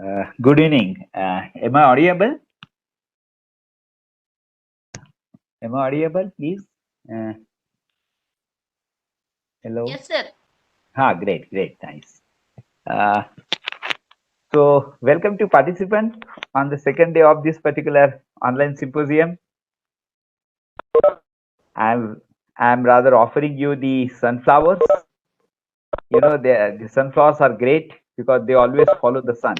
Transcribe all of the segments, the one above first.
Good evening. Am I audible? Am I audible, please? Uh, Hello. Yes, sir. Great, great, nice. Uh, so, welcome to participants on the second day of this particular online symposium. I'm I'm rather offering you the sunflowers. The sunflowers are great because they always follow the sun.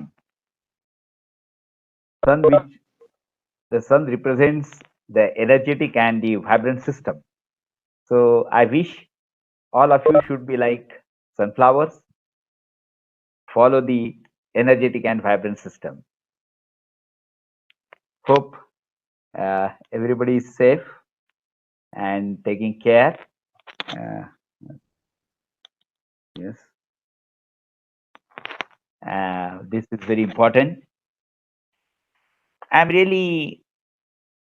Which the sun represents the energetic and the vibrant system. So, I wish all of you should be like sunflowers, follow the energetic and vibrant system. Hope everybody is safe and taking care. Uh, yes, this is very important. I'm really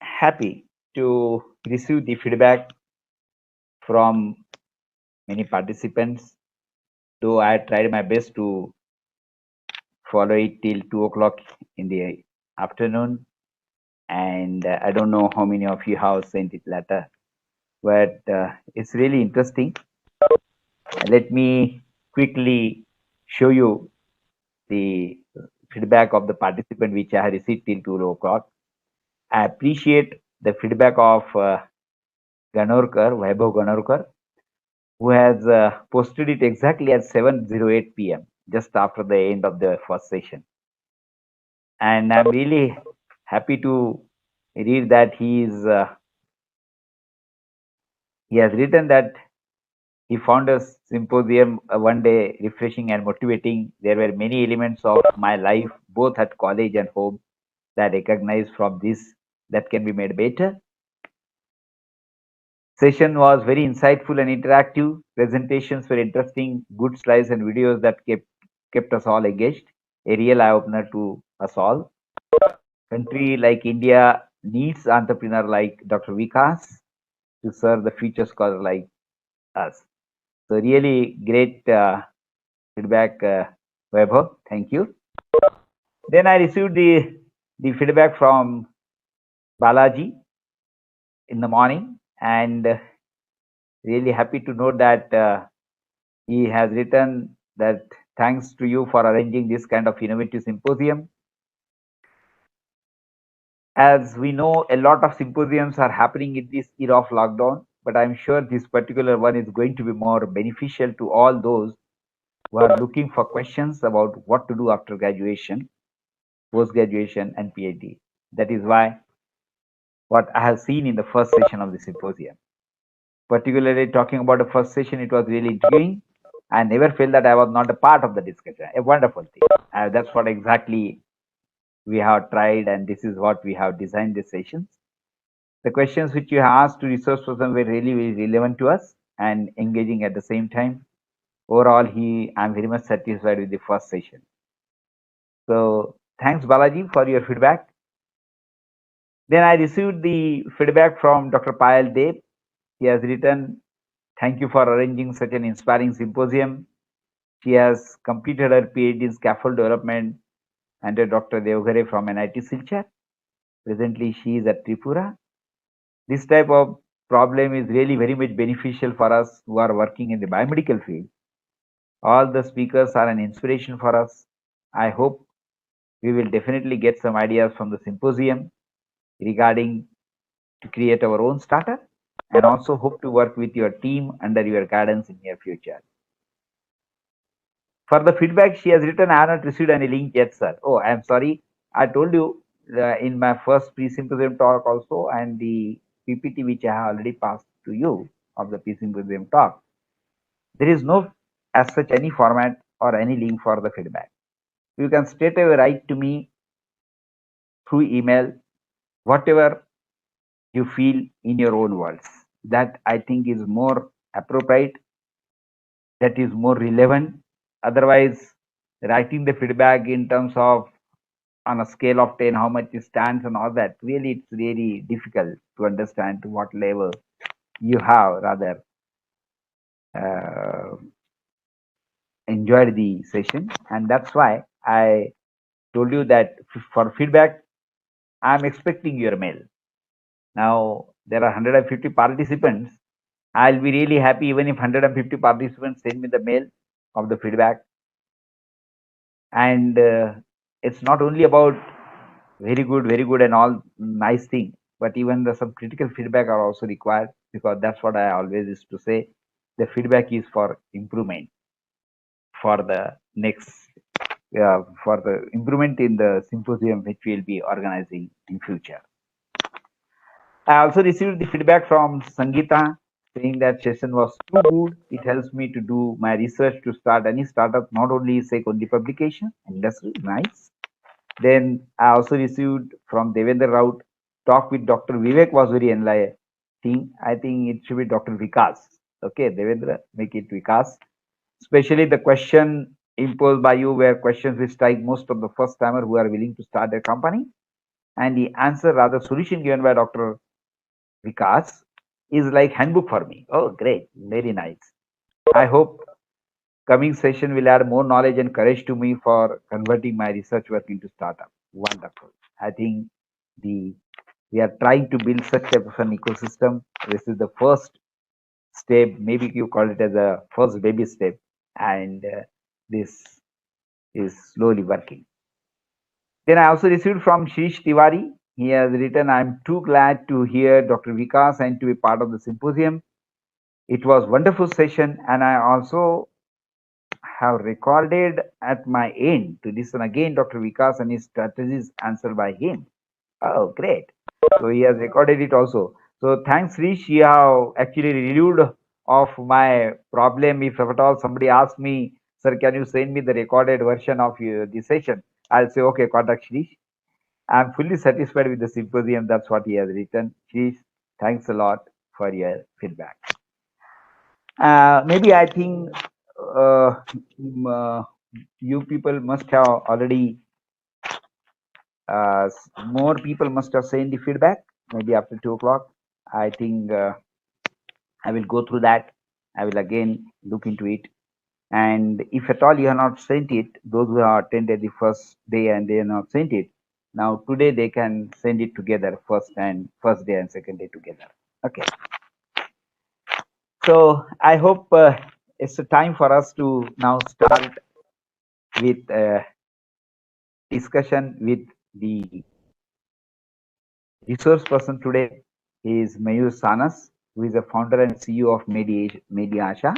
happy to receive the feedback from many participants, though I tried my best to follow it till 2 o'clock in the afternoon. And I don't know how many of you have sent it later, but it's really interesting. Let me quickly show you the feedback of the participant which I have received till 2 o'clock. I appreciate the feedback of Ganorkar, Vaibhav Ganorkar, who has posted it exactly at 7:08 p.m. just after the end of the first session. And I'm really happy to read that he has written that he found a symposium one day refreshing and motivating. There were many elements of my life, both at college and home, that I recognize from this that can be made better. Session was very insightful and interactive. Presentations were interesting, good slides and videos that kept us all engaged. A real eye opener to us all. Country like India needs entrepreneur like Dr. Vikas to serve the future scholar like us. So really great feedback, Vaibhav. Thank you. Then I received the feedback from Balaji in the morning, and really happy to know that he has written that thanks to you for arranging this kind of innovative symposium. As we know, a lot of symposiums are happening in this era of lockdown, but I'm sure this particular one is going to be more beneficial to all those who are looking for questions about what to do after graduation, post graduation, and PhD. That is why what I have seen in the first session of the symposium. Particularly talking about the first session, it was really intriguing. I never felt that I was not a part of the discussion. A wonderful thing. That's what exactly we have tried, and this is what we have designed the sessions. The questions which you asked to resource person were really very relevant to us and engaging at the same time. Overall, I'm very much satisfied with the first session. So thanks, Balaji, for your feedback. Then I received the feedback from Dr. Payal Dev. He has written, "Thank you for arranging such an inspiring symposium." She has completed her PhD in scaffold development under Dr. Devghare from NIT Silchar. Presently, she is at Tripura. This type of problem is really very much beneficial for us who are working in the biomedical field. All the speakers are an inspiration for us. I hope we will definitely get some ideas from the symposium regarding to create our own startup, and also hope to work with your team under your guidance in near future. For the feedback she has written, I have not received any link yet, sir. Oh, I am sorry. I told you in my first pre-symposium talk also, and the PPT which I have already passed to you of the pre-symposium talk. There is no as such any format or any link for the feedback. You can straight away write to me through email whatever you feel in your own words. That I think is more appropriate, that is more relevant. Otherwise, writing the feedback in terms of on a scale of 10 how much it stands and all that, really it's really difficult to understand to what level you have rather uh, enjoyed the session, and that's why I told you that for feedback, I'm expecting your mail. Now, there are 150 participants. I'll be really happy even if 150 participants send me the mail of the feedback. And it's not only about very good, and all nice thing, but even some critical feedback are also required, because that's what I always used to say. The feedback is for improvement, for the next, for the improvement in the symposium which we'll be organizing in future. I also received the feedback from Sangeeta saying that session was too good. It helps me to do my research to start any startup, not only only publication. Industry, nice. Then I also received from Devendra Raut, talk with Dr. Vivek was very enlightening. I think it should be Dr. Vikas. Okay, Devendra, make it Vikas. Especially the question imposed by you were questions which strike most of the first timer who are willing to start a company. And the answer, rather solution given by Dr. Vikas is like handbook for me. Oh, great. Very nice. I hope coming session will add more knowledge and courage to me for converting my research work into startup. Wonderful. I think we are trying to build such type of an ecosystem. This is the first step. Maybe you call it as a first baby step, and this is slowly working. Then I also received from Shirish Tiwari. He has written, I'm too glad to hear Dr. Vikas and to be part of the symposium. It was wonderful session, and I also have recorded at my end to listen again Dr. Vikas and his strategies answered by him. Oh, great. So he has recorded it also. So thanks, Rish. You have actually relieved of my problem. If at all somebody asks me, sir, can you send me the recorded version of the session? I'll say, okay, contact Shirish. I'm fully satisfied with the symposium. That's what he has written. Shirish, thanks a lot for your feedback. Maybe I think you people must have already, more people must have sent the feedback, maybe after 2 o'clock. I think I will go through that. I will again look into it. And if at all you have not sent it, those who have attended the first day and they have not sent it, now today they can send it together, first day and second day together. Okay. So I hope it's a time for us to now start with discussion with the resource person today. Is Mayur Sanas, who is the founder and CEO of Mediasha.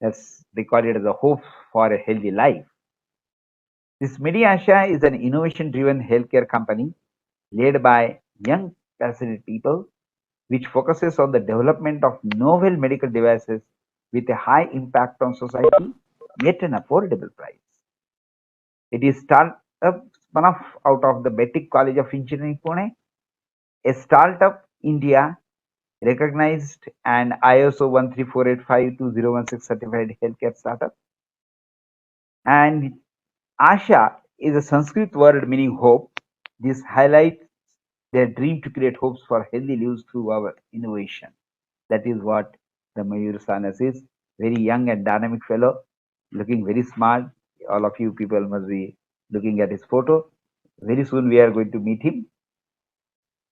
That's recorded as a hope for a healthy life. This Mediasha is an innovation-driven healthcare company led by young, passionate people, which focuses on the development of novel medical devices with a high impact on society at an affordable price. It is startup spun off out of the Betic College of Engineering, Pune, a startup India recognized and ISO 13485-2016 certified healthcare startup. And Asha is a Sanskrit word meaning hope. This highlights their dream to create hopes for healthy lives through our innovation. That is what the Mayur Sanas is. Very young and dynamic fellow, looking very smart. All of you people must be looking at his photo. Very soon we are going to meet him.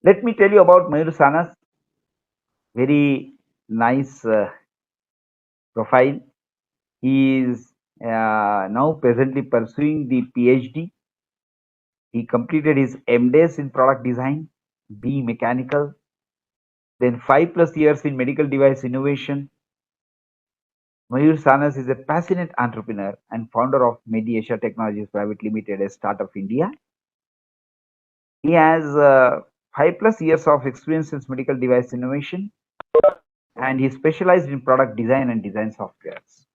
Let me tell you about Mayur Sanas. Very nice profile. He is now presently pursuing the PhD. He completed his MDes in product design, B mechanical, then 5+ years in medical device innovation. Mayur Sanas is a passionate entrepreneur and founder of Mediasha Technologies Private Limited, a startup India. He has 5+ years of experience in medical device innovation, and he specialized in product design and design softwares.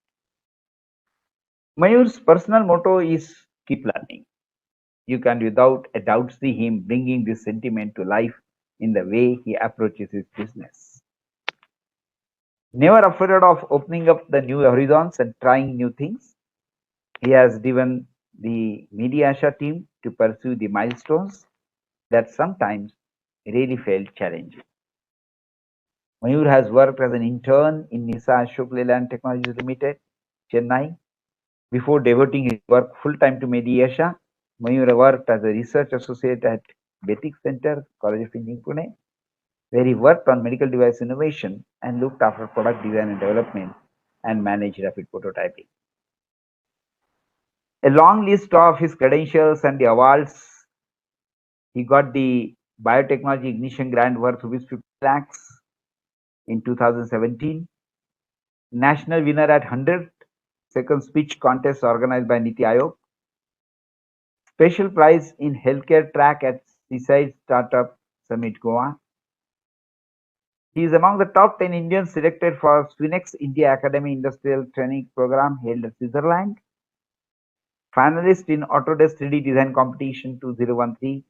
Mayur's personal motto is keep learning. You can without a doubt see him bringing this sentiment to life in the way he approaches his business. Never afraid of opening up the new horizons and trying new things, he has driven the Mediasha team to pursue the milestones that sometimes really felt challenging. Mayur has worked as an intern in Nisa Ashok Leyland Technologies Limited, Chennai, before devoting his work full time to Mediasha. Mayur worked as a research associate at Betik Center, College of Engineering, Pune, where he worked on medical device innovation and looked after product design and development and managed rapid prototyping. A long list of his credentials and the awards. He got the Biotechnology Ignition Grant worth rupees 50 lakhs in 2017. National winner at 100-second speech contest organized by Niti Aayog. Special prize in healthcare track at Seaside Startup Summit Goa. He is among the top 10 Indians selected for Swinex India Academy Industrial Training Program held at Switzerland. Finalist in Autodesk 3D Design Competition 2013.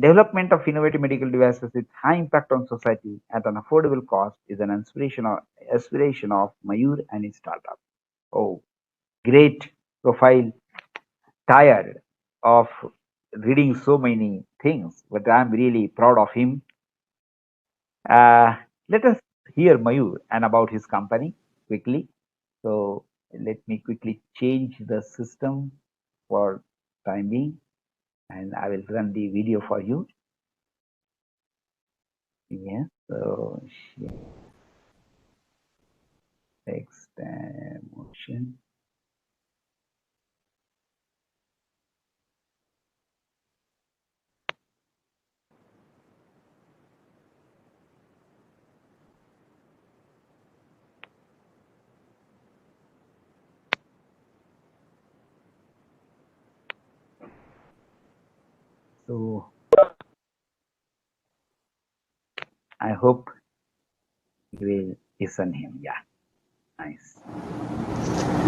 Development of innovative medical devices with high impact on society at an affordable cost is an aspiration of Mayur and his startup. Oh, great profile. Tired of reading so many things, but I'm really proud of him. Let us hear Mayur and about his company quickly. So let me quickly change the system for time being, and I will run the video for you. Yes, so text and motion. So I hope you will listen him. Yeah, nice.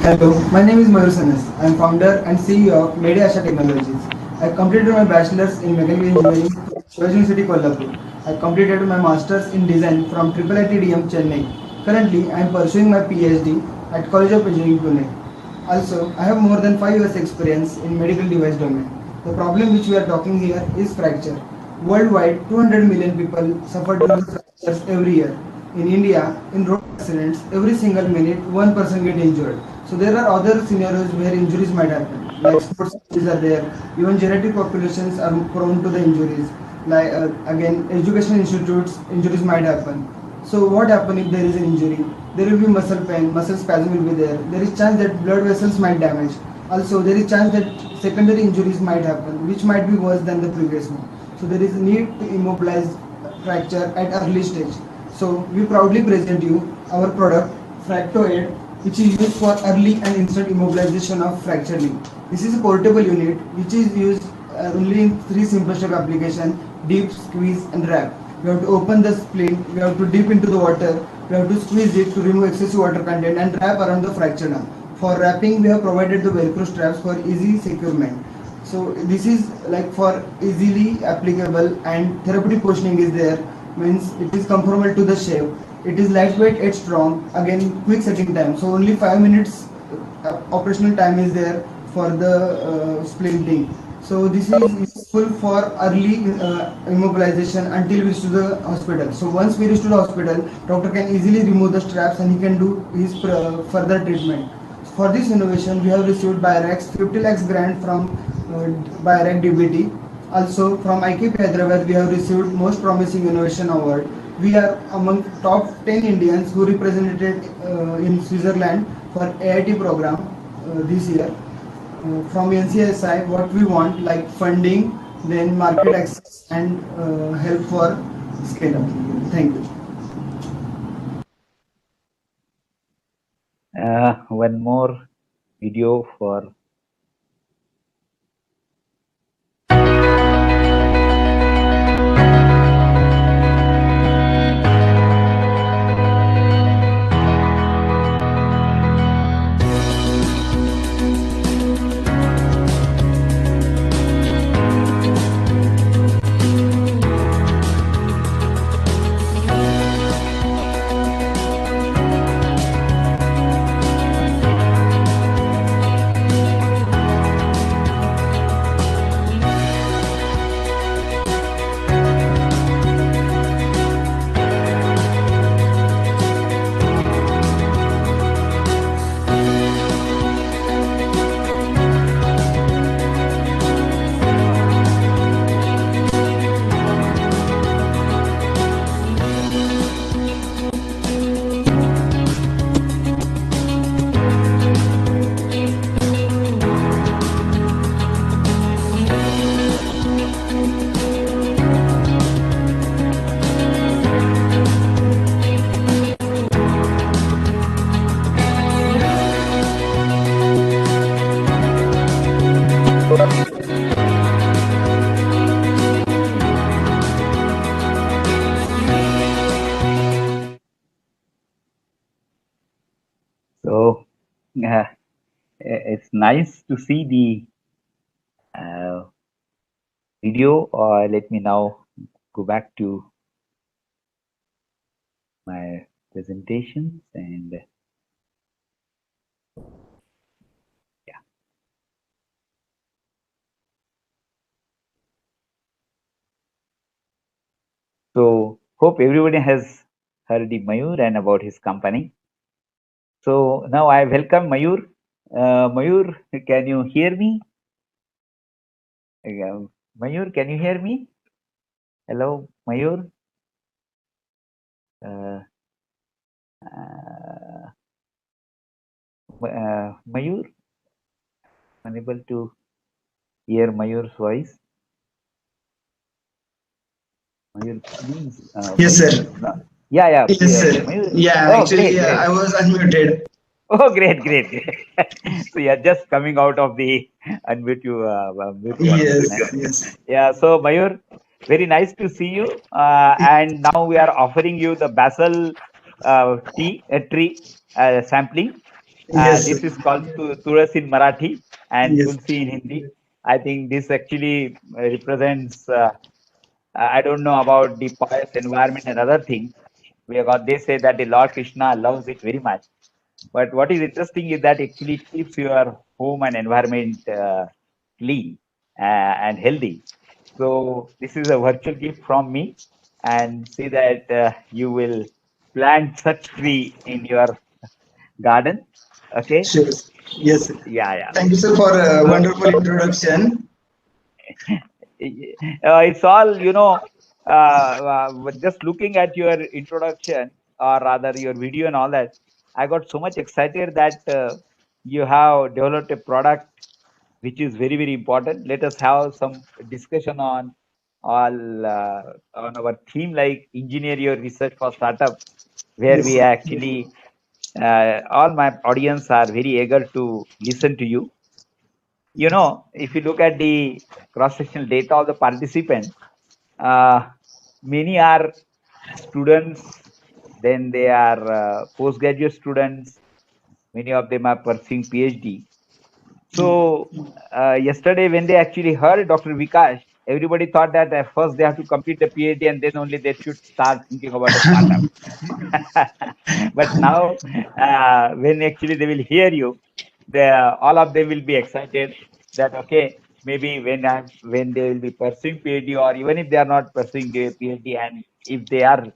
Hello, my name is Mayur Sanas. I am founder and CEO of Media Asha Technologies. I completed my bachelor's in mechanical engineering from Shivaji University Kolhapur. I completed my master's in design from IIIT Chennai. Currently, I am pursuing my PhD at College of Engineering Pune. Also, I have more than 5 years experience in medical device domain. The problem which we are talking here is fracture. Worldwide, 200 million people suffer due to fractures every year. In India, in road accidents, every single minute one person get injured. So there are other scenarios where injuries might happen, like sports injuries are there. Even genetic populations are prone to the injuries. Like again, education institutes injuries might happen. So what happen if there is an injury? There will be muscle pain, muscle spasm will be there. There is chance that blood vessels might damage. Also, there is chance that secondary injuries might happen, which might be worse than the previous one. So there is a need to immobilize fracture at early stage. So we proudly present you our product Fractoaid, which is used for early and instant immobilization of fracture link. This is a portable unit which is used only in 3 simple step application: dip, squeeze and wrap. We have to open the splint, we have to dip into the water, we have to squeeze it to remove excessive water content and wrap around the fracture now. For wrapping, we have provided the velcro straps for easy securement. So this is like for easily applicable, and therapeutic positioning is there, means it is conformal to the shape. It is lightweight yet strong. Again, quick setting time. So only 5 minutes operational time is there for the splinting. So this is useful for early immobilization until we reach to the hospital. So once we reach to the hospital, doctor can easily remove the straps and he can do his further treatment. For this innovation, we have received BIRAC's 50 lakhs grant from BIRAC DBT. Also from IKP Hyderabad, we have received Most Promising Innovation Award. We are among top 10 Indians who represented in Switzerland for AIT program this year. From NCSI, what we want like funding, then market access and help for scale up. Thank you. One more video for So it's nice to see the video. Let me now go back to my presentations and yeah. So hope everybody has heard the Mayur and about his company. So now I welcome Mayur. Mayur, can you hear me? Mayur, can you hear me? Hello, Mayur. Uh, Mayur, unable to hear Mayur's voice. Mayur, please. Yes, Mayur sir. is not. Yeah. Yes, sir. Mayur. Yeah, Oh, actually, great. I was unmuted. Oh, great. So you're just coming out of the mute your Yes, microphone. yes. Yeah. So Mayur, very nice to see you. And now we are offering you the basil tree sampling. Yes, This is called Turas in Marathi and yes. Tulsi in Hindi. I think this actually represents. I don't know about the pious environment and other things. Because they say that the Lord Krishna loves it very much. But what is interesting is that actually keeps your home and environment clean and healthy. So this is a virtual gift from me, and see that you will plant such tree in your garden. Okay? Sure. Yes, sir. Yeah. Thank you, sir, for a So wonderful introduction. it's all just looking at your introduction or rather your video and all that, I got so much excited that you have developed a product which is very important. Let us have some discussion on all on our theme like engineer your research for startup, where Yes, we actually all my audience are very eager to listen to you. If you look at the cross-sectional data of the participants, uh, many are students, then they are postgraduate students, many of them are pursuing PhD. So yesterday when they actually heard Dr. Vikash, everybody thought that at first they have to complete the PhD and then only they should start thinking about a startup. But now when actually they will hear you, all of them will be excited that okay, maybe when they will be pursuing PhD or even if they are not pursuing a PhD and if they are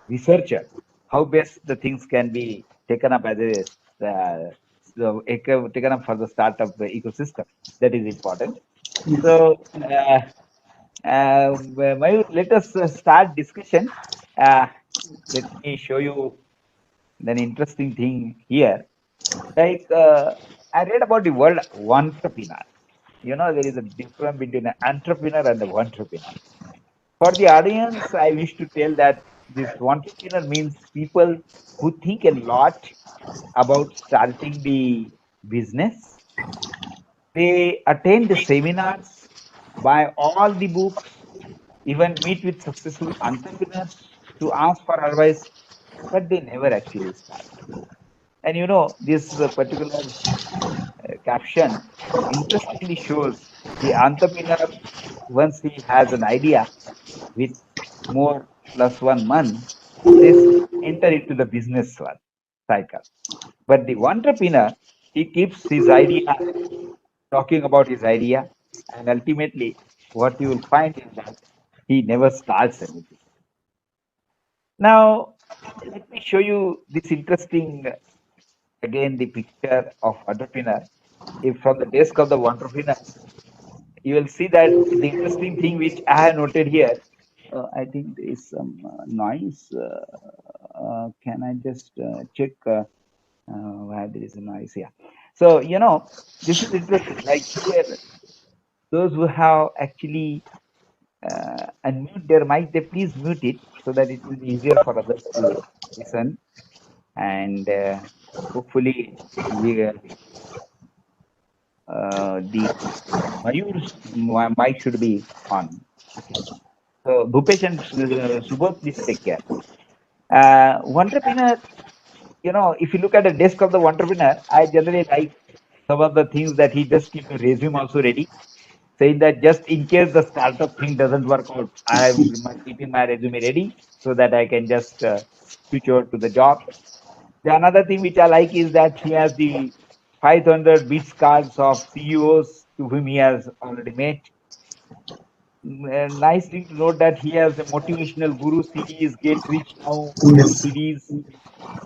researcher, how best the things can be taken up as a taken up for the startup ecosystem. That is important. yes. So, Mayur, let us start discussion. Uh, Let me show you an interesting thing here. Like I read about the word entrepreneur. There is a difference between an entrepreneur and the entrepreneur. For the audience, I wish to tell that this entrepreneur means people who think a lot about starting the business. They attend the seminars, buy all the books, even meet with successful entrepreneurs to ask for advice, but they never actually start. And this particular caption interestingly shows the entrepreneur, once he has an idea with more plus 1 month, they enter into the business one cycle. But the entrepreneur, he keeps his idea, talking about his idea, and ultimately, what you will find is that he never starts anything. Now, let me show you this interesting, again, the picture of entrepreneur. If from the desk of the entrepreneur, you will see that the interesting thing which I have noted here. I think there is some noise. Can I just check where there is a noise? Yeah. So this is interesting. Like here, those who have actually unmute their mic, they please mute it so that it will be easier for others to listen. And hopefully, the Mayur's mic should be on. Okay. So Bhupesh and Subodh, please take care. Entrepreneur if you look at the desk of the entrepreneur, I generally like some of the things that he just keep a resume also ready, saying that just in case the startup thing doesn't work out, I'm keeping my resume ready so that I can just switch over to the job. The another thing which I like is that he has the 500 bits cards of CEOs to whom he has already met. Nice thing to note that he has the motivational guru CDs, get rich now Yes. CDs.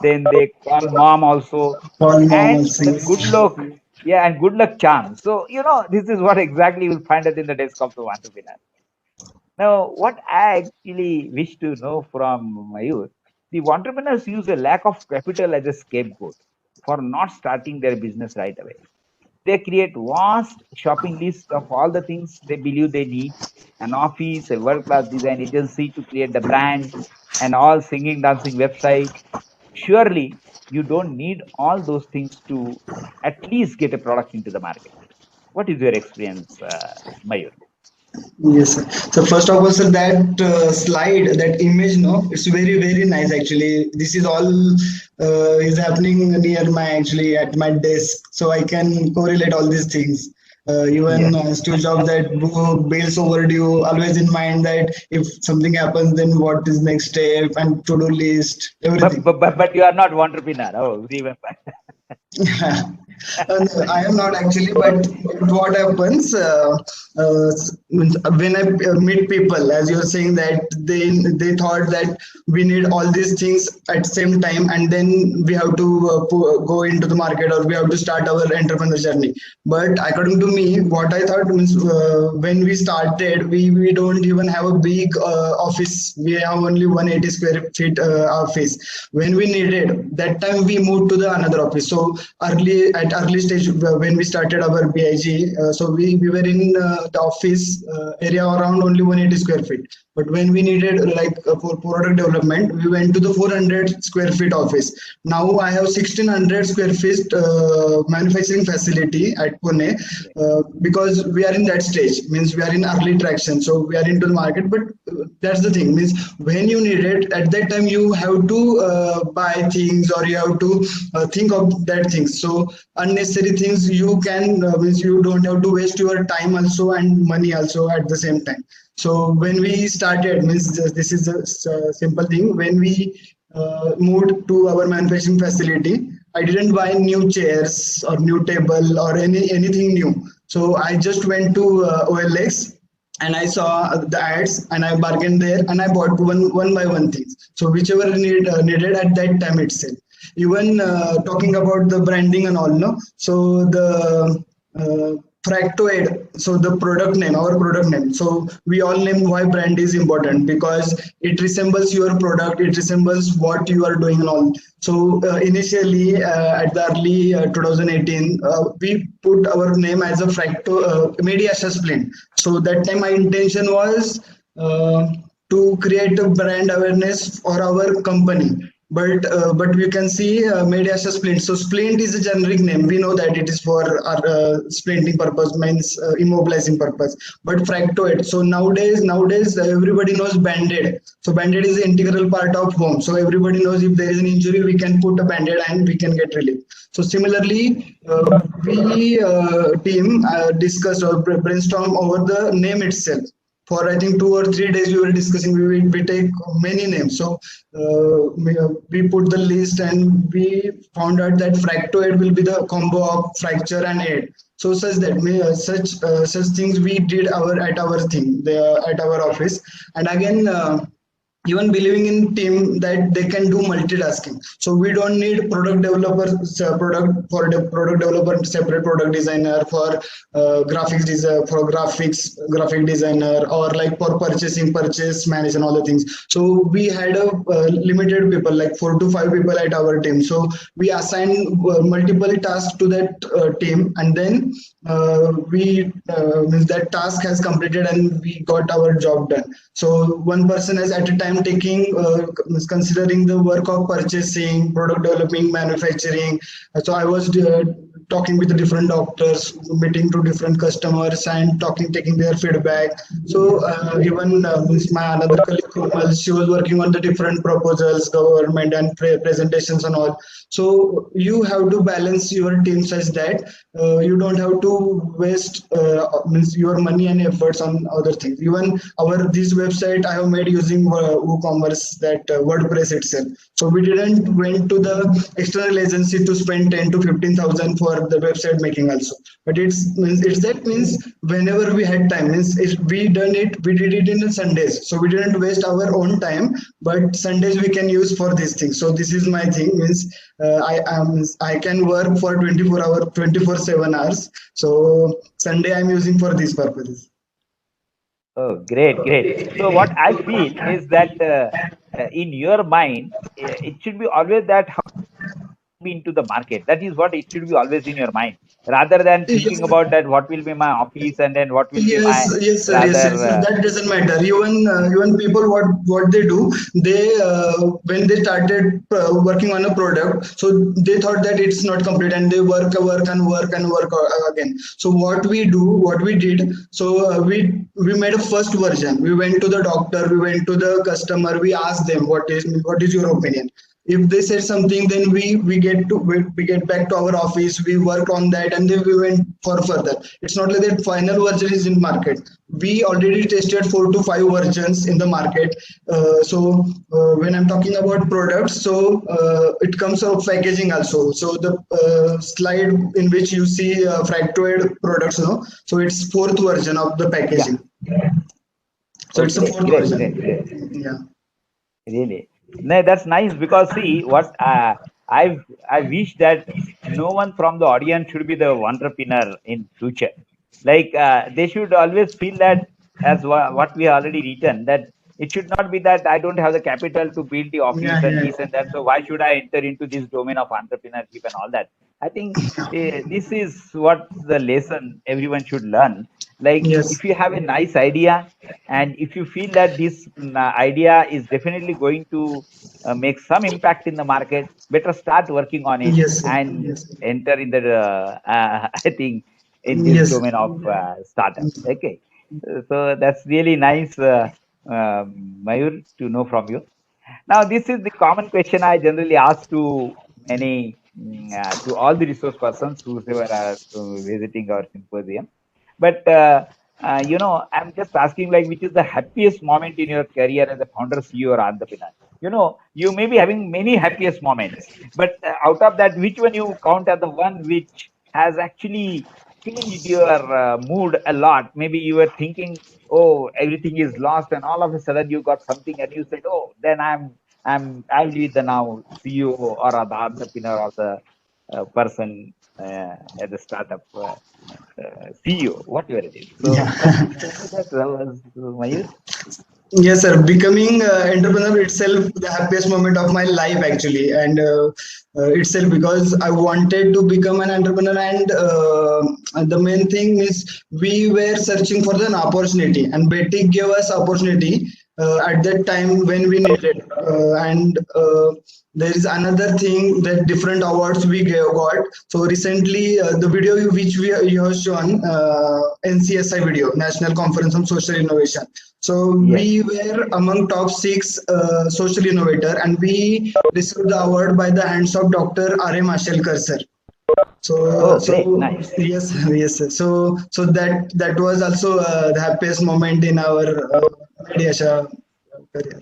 Then they call mom also, All normal and the things. good luck, yeah, and good luck charm. So this is what exactly you'll find it in the desk of the entrepreneur. Now, what I actually wish to know from Mayur, the entrepreneurs use a lack of capital as a scapegoat for not starting their business right away. They create vast shopping list of all the things they believe they need, an office, a world-class design agency to create the brand, and all singing, dancing website. Surely you don't need all those things to at least get a product into the market. What is your experience, Mayur? Yes, sir. So first of all, sir, that slide, that image, no, it's very, very nice actually. This is all is happening near my actually at my desk, so I can correlate all these things. Even Yes. Steve Jobs that bills overdue, always in mind that if something happens, then what is next step and to-do list, But, everything. but, but, but you are not entrepreneur. Oh, remember. No, I am not actually, but what happens means when I meet people, as you're saying that they thought that we need all these things at same time, and then we have to go into the market or we have to start our entrepreneur journey. But according to me, what I thought means when we started, we don't even have a big office. We have only 180 square feet office. When we needed that time, we moved to the another office. So early stage when we started our BIG, so we were in the office area around only 180 square feet. But when we needed like for product development, we went to the 400 square feet office. Now I have 1600 square feet manufacturing facility at Pune because we are in that stage. Means we are in early traction, so we are into the market. But that's the thing. Means when you need it at that time, you have to buy things or you have to think of that things. So unnecessary things you can means you don't have to waste your time also and money also at the same time. So when we started, means this is a simple thing. When we moved to our manufacturing facility, I didn't buy new chairs or new table or anything new. So I just went to OLX and I saw the ads and I bargained there and I bought one by one things. So whichever needed at that time itself. Even talking about the branding and all, no. So the Fractoid, so the product name, our product name. So we all name why brand is important because it resembles your product, it resembles what you are doing and all. So initially at the early 2018, we put our name as a Media Splint. So that time my intention was to create a brand awareness for our company. But we can see made as a splint. So splint is a generic name. We know that it is for our splinting purpose, means immobilizing purpose. But fractoid. So nowadays everybody knows band-aid. So band-aid is an integral part of home. So everybody knows if there is an injury, we can put a band-aid and we can get relief. So similarly, we team discussed or brainstorm over the name itself. For I think 2 or 3 days we were discussing. We take many names. So we put the list and we found out that fractoid will be the combo of fracture and aid. So such things we did at our thing there at our office. And again. Even believing in team that they can do multitasking. So we don't need product developers, product developer, separate product designer for graphic designer, or like for purchase manage and all the things. So we had a limited people, like 4 to 5 people at our team. So we assign multiple tasks to that team, and then means that task has completed and we got our job done. So one person is at a time taking considering the work of purchasing, product developing, manufacturing. So I was talking with the different doctors, meeting to different customers, and taking their feedback. So even means my another colleague Komal, she was working on the different proposals, government and presentations and all. So you have to balance your team such that you don't have to waste means your money and efforts on other things. Even our this website I have made using WooCommerce, that WordPress itself. So we didn't went to the external agency to spend 10 to 15,000 for the website making also. But it's that means whenever we had time, means if we did it in the Sundays. So we didn't waste our own time, but Sundays we can use for these things. So this is my thing, means I can work for 24 hours. So Sunday I'm using for these purposes. Oh, great, great. So what I feel is that in your mind, it should be always that how to be into the market. That is what it should be always in your mind, rather than thinking Yes. about that what will be my office and then what will be Yes, my yes, sir. Yes, rather. yes. That doesn't matter. Even people, what they do, they when they started working on a product, so they thought that it's not complete, and they work again. So what we did, so we made a first version. We went to the doctor, we went to the customer, we asked them what is your opinion. If they said something, then we get back to our office, we worked on that, and then we went for further. It's not like that final version is in market. We already tested 4 to 5 versions in the market. When I'm talking about products, so it comes of packaging also. So the slide in which you see Fractoid products, so it's fourth version of the Yeah. packaging. So it's a Okay. fourth Great. version. Great. Great. Yeah. Really. No, that's nice because see what I wish that no one from the audience should be the entrepreneur in future. Like they should always feel that as what we already written, that it should not be that I don't have the capital to build the office Yeah, and yeah. this and that. So why should I enter into this domain of entrepreneurship and all that? I think this is what the lesson everyone should learn. Like Yes. if you have a nice idea and if you feel that this idea is definitely going to make some impact in the market, better start working on it Yes, sir. and Yes. enter in the I think in this Yes. domain of startup. Okay, so that's really nice, Mayur, to know from you. Now this is the common question I generally ask to many to all the resource persons whoever are visiting our symposium. But I'm just asking, like, which is the happiest moment in your career as a founder, CEO, or entrepreneur? You may be having many happiest moments, but out of that, which one you count as the one which has actually changed your mood a lot? Maybe you were thinking, oh, everything is lost, and all of a sudden you got something, and you said, oh, then I'll be the now CEO or the entrepreneur or the person at the startup. CEO, whatever it is. So, can you Yeah. tell me that, Mayur? Yes, sir. Becoming entrepreneur itself the happiest moment of my life actually, and itself because I wanted to become an entrepreneur, and the main thing is we were searching for an opportunity, and Betty gave us opportunity at that time when we needed, and there is another thing that different awards we got. So recently, the video which you have shown, NCSI video, National Conference on Social Innovation. So Yes. we were among top 6 social innovator, and we received the award by the hands of Dr. R.M. Ashelkar sir. So, Oh, great, so nice. yes, yes, sir. So that was also the happiest moment in our Mediasha career.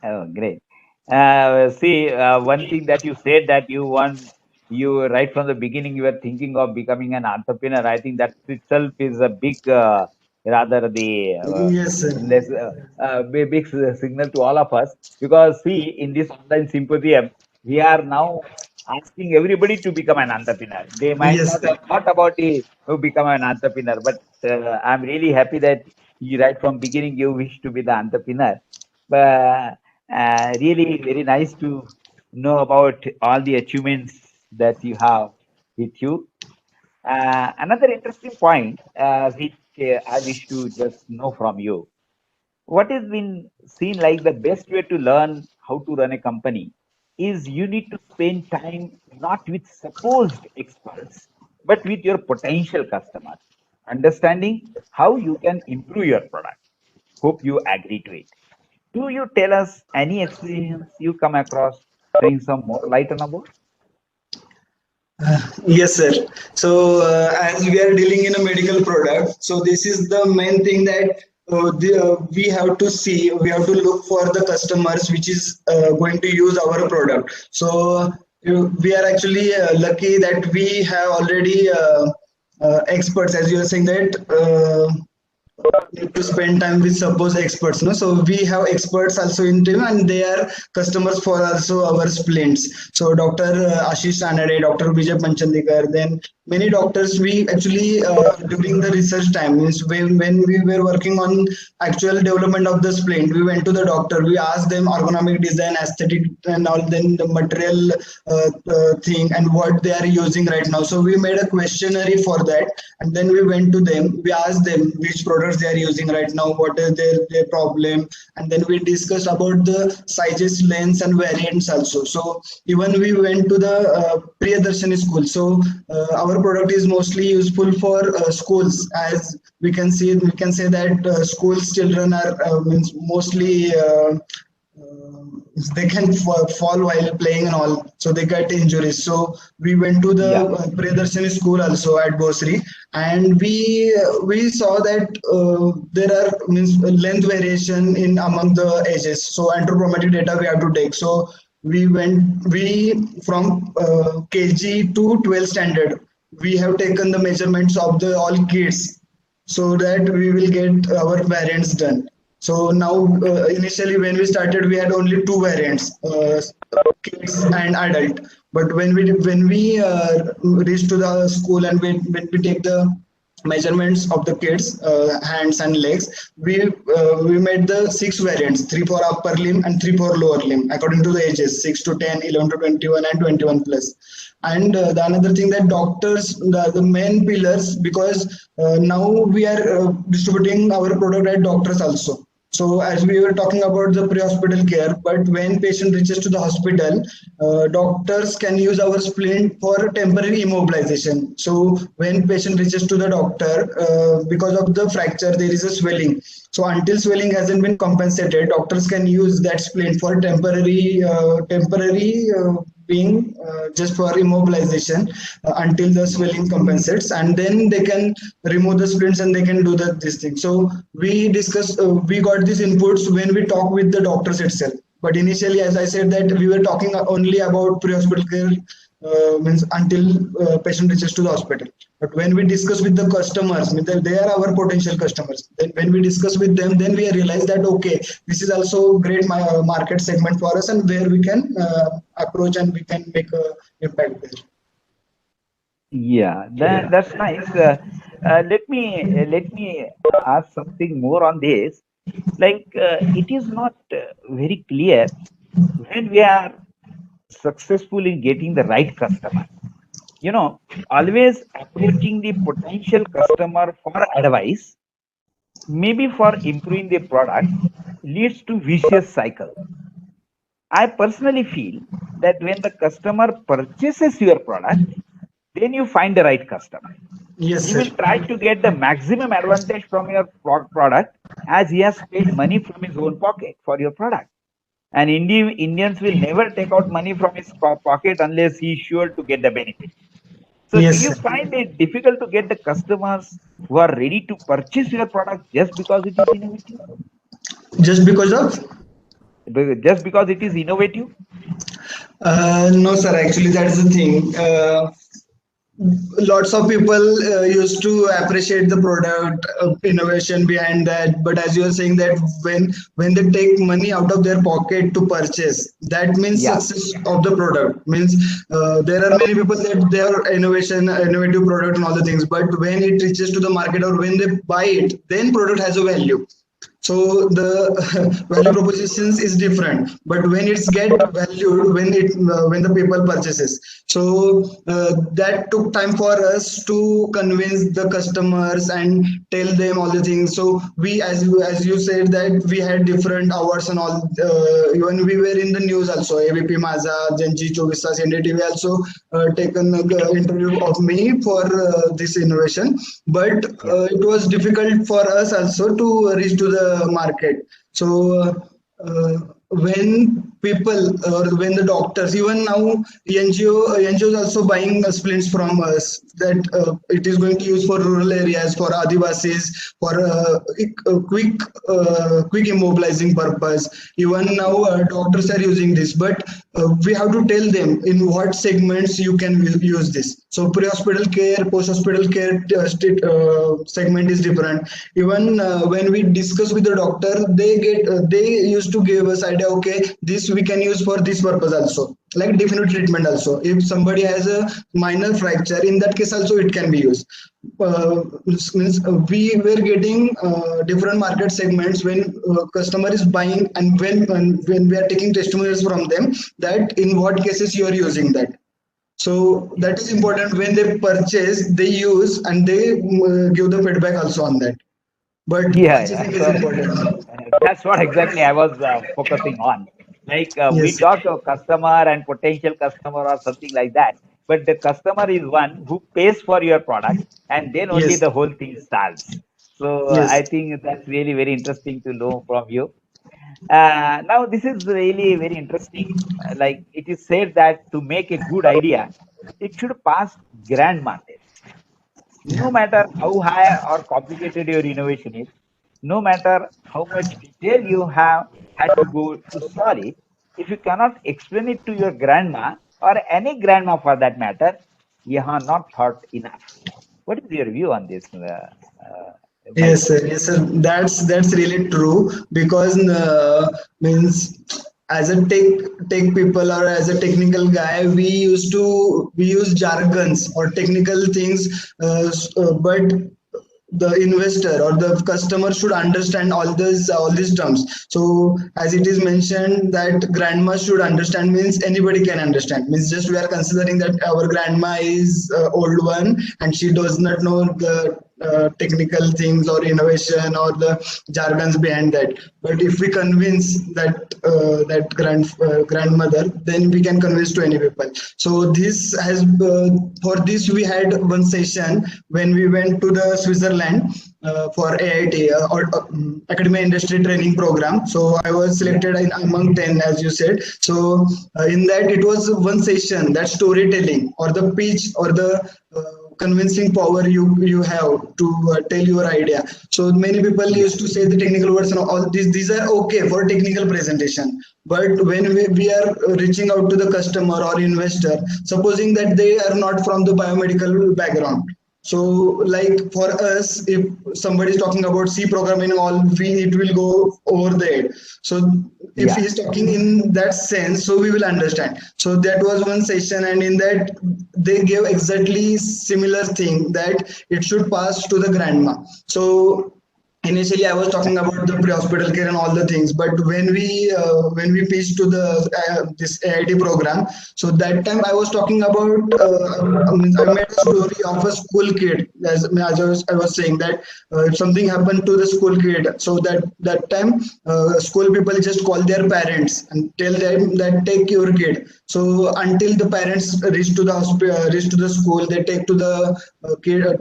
Oh, great. See, one thing that you said that you right from the beginning you were thinking of becoming an entrepreneur. I think that itself is a big, rather the Yes, sir. big signal to all of us. Because see, in this online symposium, we are now asking everybody to become an entrepreneur. They might Yes, not sir. have thought about it to become an entrepreneur, but I'm really happy that you right from beginning you wish to be the entrepreneur. But really very nice to know about all the achievements that you have with you. Another interesting point, which I wish to just know from you. What has been seen like the best way to learn how to run a company? is you need to spend time not with supposed experts, but with your potential customers, understanding how you can improve your product. Hope you agree to it. Do you tell us any experience you come across, throwing some more light on about? Yes, sir. So, as we are dealing in a medical product, so this is the main thing that we have to see. We have to look for the customers which is going to use our product. So, we are actually lucky that we have already experts, as you are saying that. Need to spend time with suppose experts, no, so we have experts also in team and they are customers for also our splints. So Dr. Ashish Anade, Dr. Vijay Panchandikar, then many doctors we actually during the research time means when we were working on actual development of the splint, we went to the doctor, we asked them ergonomic design, aesthetic and all, then the material thing and what they are using right now. So we made a questionnaire for that and then we went to them, we asked them which products they are using right now, what is their problem, and then we discussed about the sizes, lengths and variants also. So even we went to the Priyadarshini school. So our product is mostly useful for schools, as we can say that schools children are means mostly they can fall while playing and all, so they get injuries. So we went to the Yeah. Priyadarshini school also at Bosri, and we saw that there are means length variation in among the ages. So anthropometric data we have to take. So we from KG to 12th standard we have taken the measurements of the all kids so that we will get our variants done. So now, initially when we started, we had only two variants, kids and adult. But when we reach to the school and when we take the measurements of the kids hands and legs, we made the six variants, three for upper limb and three for lower limb according to the ages 6 to 10, 11 to 21 and 21 plus. And the another thing that doctors, the main pillars, because now we are distributing our product at doctors also. So as we were talking about the pre-hospital care, but when patient reaches to the hospital, doctors can use our splint for temporary immobilization. So when patient reaches to the doctor, because of the fracture, there is a swelling. So until swelling hasn't been compensated, doctors can use that splint for temporary being just for immobilization until the swelling compensates, and then they can remove the splints and they can do this thing. So we got these inputs when we talk with the doctors itself. But initially, as I said, that we were talking only about pre-hospital care means until patient reaches to the hospital. But when we discuss with the customers, means they are our potential customers. Then when we discuss with them, then we realize that okay, this is also great market segment for us, and where we can approach and we can make a impact there. Yeah, that's nice. Let me ask something more on this. Like it is not very clear when we are successful in getting the right customer. You know, always approaching the potential customer for advice, maybe for improving the product, leads to vicious cycle. I personally feel that when the customer purchases your product, then you find the right customer. Yes, He sir. will try to get the maximum advantage from your product, as he has paid money from his own pocket for your product. And Indians will never take out money from his pocket unless he is sure to get the benefit. So, do Yes, you sir. find it difficult to get the customers who are ready to purchase your product just because it is innovative? Just because of Just because it is innovative? no, sir. Actually, that's the thing. Lots of people used to appreciate the product innovation behind that, but as you are saying that when they take money out of their pocket to purchase, that means Yeah. success of the product means there are many people that their innovative product and all the things, but when it reaches to the market or when they buy it, then product has a value. So the value propositions is different, but when it's get valued, when the people purchases, so that took time for us to convince the customers and tell them all the things. So we, as you said, that we had different hours and all. Even we were in the news also. ABP Maza, Janji 24 Taas, NDTV also taken interview of me for this innovation, but Yeah. it was difficult for us also to reach to the market. So when people or when the doctors, even now NGO is also buying splints from us, that it is going to use for rural areas, for Adivasis, for quick immobilizing purpose. Even now doctors are using this, but we have to tell them in what segments you can use this. So pre-hospital care, post-hospital care segment is different. Even when we discuss with the doctor, they used to give us idea. Okay, this we can use for this purpose also. Like definite treatment also. If somebody has a minor fracture, in that case also it can be used. Means we were getting different market segments when customer is buying, and when we are taking testimonials from them, that in what cases you are using that. So that is important. When they purchase, they use, and they give the feedback also on that. But Yeah, yeah. purchasing is So important. that's what exactly I was focusing on. Like we Yes, talk to a customer and potential customer or something like that, but the customer is one who pays for your product, and then only yes, the whole thing starts. So I yes, think that's really very interesting to know from you. Now this is really very interesting. Like it is said that to make a good idea, it should pass grandma test. No matter how high or complicated your innovation is, no matter how much detail you have had to go to solve it, if you cannot explain it to your grandma or any grandma for that matter, you have not thought enough. What is your view on this, yes, Mayur? sir. Yes, sir. That's really true, because means as a tech people or as a technical guy, we use jargons or technical things, but the investor or the customer should understand all these terms. So as it is mentioned that grandma should understand, means anybody can understand, means just we are considering that our grandma is old one and she does not know the technical things or innovation or the jargons behind that. But if we convince that grandmother, then we can convince to any people. So this has for this we had one session when we went to the Switzerland for AIT, or Academia Industry Training Program. So I was Yeah. selected among 10, as you said. So in that it was one session, that storytelling or the pitch or the convincing power you have to tell your idea. So many people Yeah. used to say the technical words and all these are okay for technical presentation, but when we are reaching out to the customer or investor, supposing that they are not from the biomedical background, so like for us, if somebody is talking about C programming, all it will go over the head. So if Yeah. he is talking in that sense, so we will understand. So that was one session, and in that they gave exactly similar thing, that it should pass to the grandma. So initially I was talking about the pre-hospital care and all the things, but when we pitched to the this AIT program, so that time I was talking about I made a story of a school kid, as I was saying that if something happened to the school kid, so that time school people just call their parents and tell them that take your kid. So until the parents reach to the hospital, reach to the school, they take to the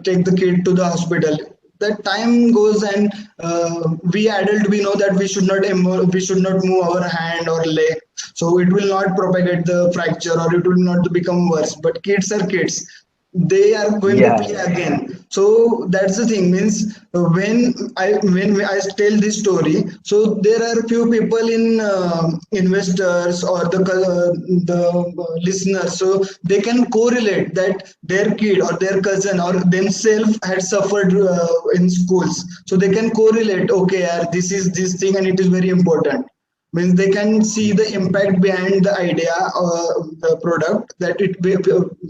take the kid to the hospital. That time goes, and we adult, we know that we should not move our hand or leg, so it will not propagate the fracture or it will not become worse. But kids are kids, they are going to Yeah. play again. So that's the thing, means when I tell this story, so there are few people in investors or the listeners, so they can correlate that their kid or their cousin or themselves had suffered in schools, so they can correlate, okay, this is this thing and it is very important. Means they can see the impact behind the idea or the product, that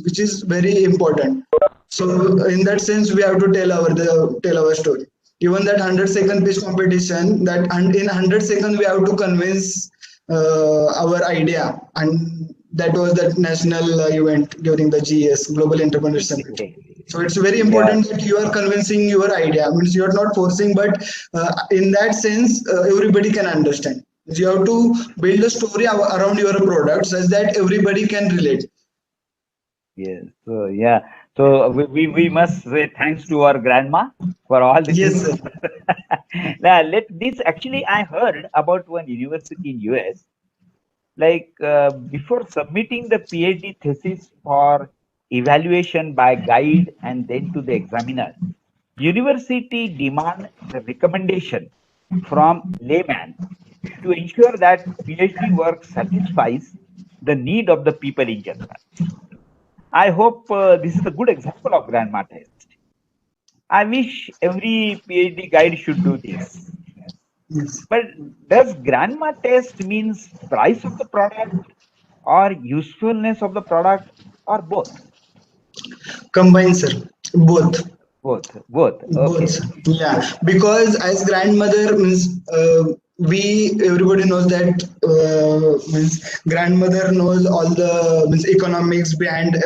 which is very important. So in that sense we have to tell our story. Even that 100-second pitch competition, that in 100 seconds we have to convince our idea, and that was that national event during the GES Global Entrepreneur Summit. Exactly. So it's very Yeah. important that you are convincing your idea. Means you are not forcing, but in that sense, everybody can understand. You have to build a story around your product such that everybody can relate. Yes. So yeah. So we must say thanks to our grandma for all the Yes, tips. sir. Now let this actually I heard about one university in US. Like before submitting the PhD thesis for evaluation by guide and then to the examiner, university demand the recommendation from layman to ensure that PhD work satisfies the need of the people in general. I hope this is a good example of grandma test. I wish every PhD guide should do this. Yes. But does grandma test means price of the product or usefulness of the product or both? Combine, sir. Both. Both. Both, Okay. yeah, because as grandmother means we everybody knows that means grandmother knows all the means economics behind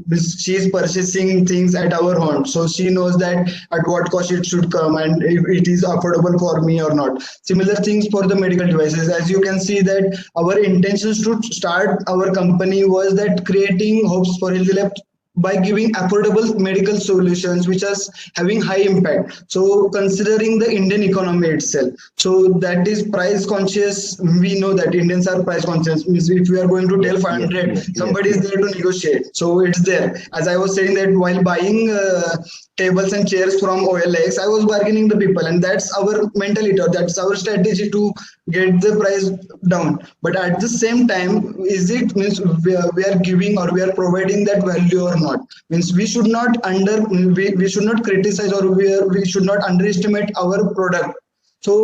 means she is purchasing things at our home, so she knows that at what cost it should come and if it is affordable for me or not. Similar things for the medical devices. As you can see that our intentions to start our company was that creating hopes for healthy life by giving affordable medical solutions which are having high impact. So considering the Indian economy itself, so that is price conscious. We know that Indians are price conscious. Means if we are going to tell Yes, yes, yes, 500, yes, somebody is yes. there to negotiate. So it's there. As I was saying that while buying tables and chairs from OLX, I was bargaining the people, and that's our mentality, or that's our strategy to get the price down. But at the same time, is it means we are giving or we are providing that value or not? Means we should not we should not criticize or we should not underestimate our product. So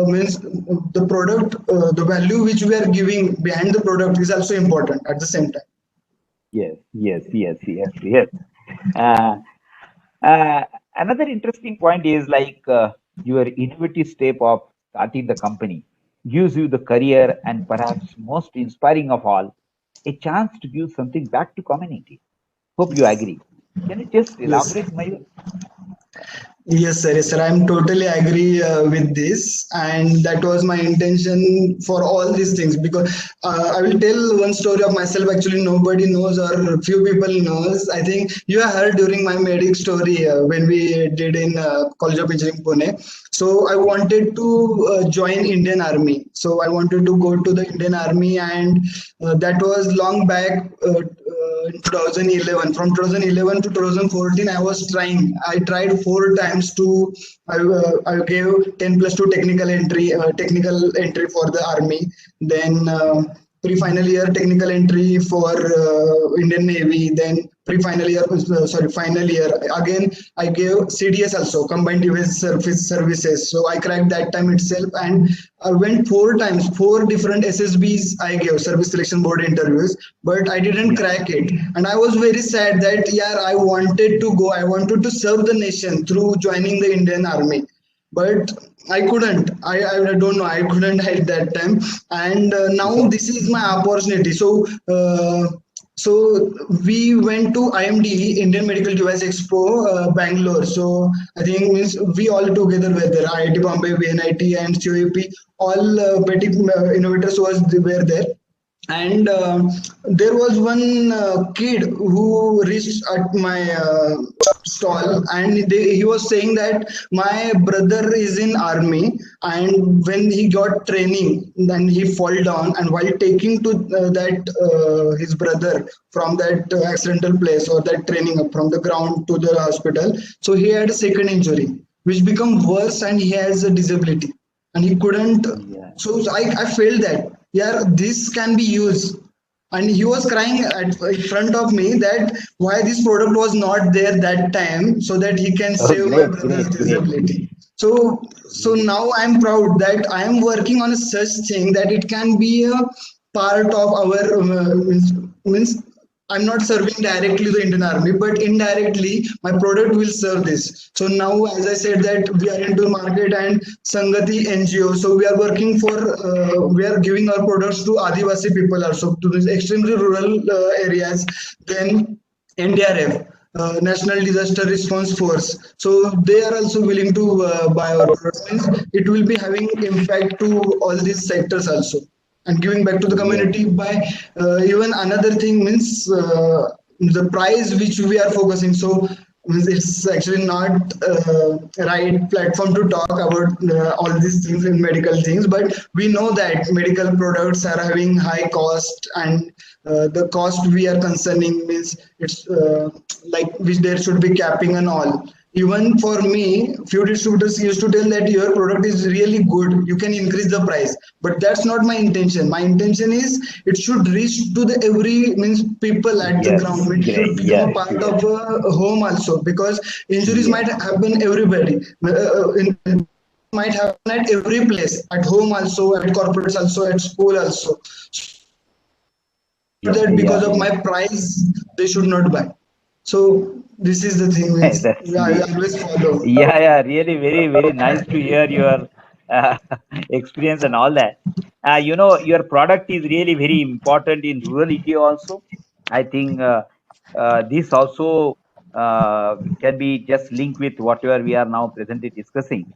means the product, the value which we are giving behind the product is also important at the same time. Yes. Uh, uh, Another interesting point is like your innovative step of starting the company gives you the career and perhaps most inspiring of all, a chance to give something back to community. Hope you agree. Can you just Yes. elaborate, Mayur? Yes, sir. Yes, sir. I'm totally agree with this, and that was my intention for all these things. Because I will tell one story of myself. Actually, nobody knows, or few people knows. I think you have heard during my medic story when we did in College of Engineering Pune. So I wanted to join Indian Army. So I wanted to go to the Indian Army, and that was long back. In 2011, from 2011 to 2014, I was trying. I tried 4 times to. I gave 10 plus 2 technical entry for the army. Then pre-final year technical entry for Indian Navy. Then pre-final year, sorry, final year again. I gave CDS also, combined defense services. So I cracked that time itself, and I went 4 times, 4 different SSBs. I gave service selection board interviews, but I didn't Yeah. crack it, and I was very sad that yeah, I wanted to go. I wanted to serve the nation through joining the Indian Army, but I couldn't. I don't know. I couldn't at that time, and now Yeah. this is my opportunity. So we went to IMDE, Indian Medical Device Expo, Bangalore. So I think means we all together were there. IIT Bombay, VNIT, and COEP. All petty innovators were there, and there was one kid who reached at my stall, and he was saying that my brother is in army, and when he got training then he fall down, and while taking to that his brother from that accidental place or that training from the ground to the hospital, so he had a second injury which become worse, and he has a disability, and he couldn't. Yeah. So I felt that yeah, this can be used, and he was crying in front of me that why this product was not there that time, so that he can Oh, save my great, brother's great, great. disability. So now I'm proud that I am working on a such thing that it can be a part of our means I'm not serving directly the Indian Army, but indirectly my product will serve this. So now, as I said, that we are into market and Sangati NGO. So we are working for, we are giving our products to Adivasi people also, to these extremely rural areas. Then NDRF, National Disaster Response Force. So they are also willing to buy our products. Means it will be having impact to all these sectors also, and giving back to the Yes. community by even another thing means the price which we are focusing. So means it's actually not right platform to talk about all these things in medical things, but we know that medical products are having high cost, and the cost we are concerning means it's like which there should be capping and all. Even for me, few distributors used to tell that your product is really good, you can increase the price, but that's not my intention. My intention is it should reach to the every means people at the ground. Yes. It should Great. become a Yes. part Yes. of a home also, because injuries Yes. might happen everybody. Might happen at every place, at home also, at corporates also, at school also. Yeah. That because Yeah. of my Yeah. price, they should not buy. So this is the thing. Means That's I the. always follow. Yeah. Yeah. Really, very, very nice to hear your uh, experience and all that. Your product is really very important in rural India also. I think this also can be just linked with whatever we are now presently discussing.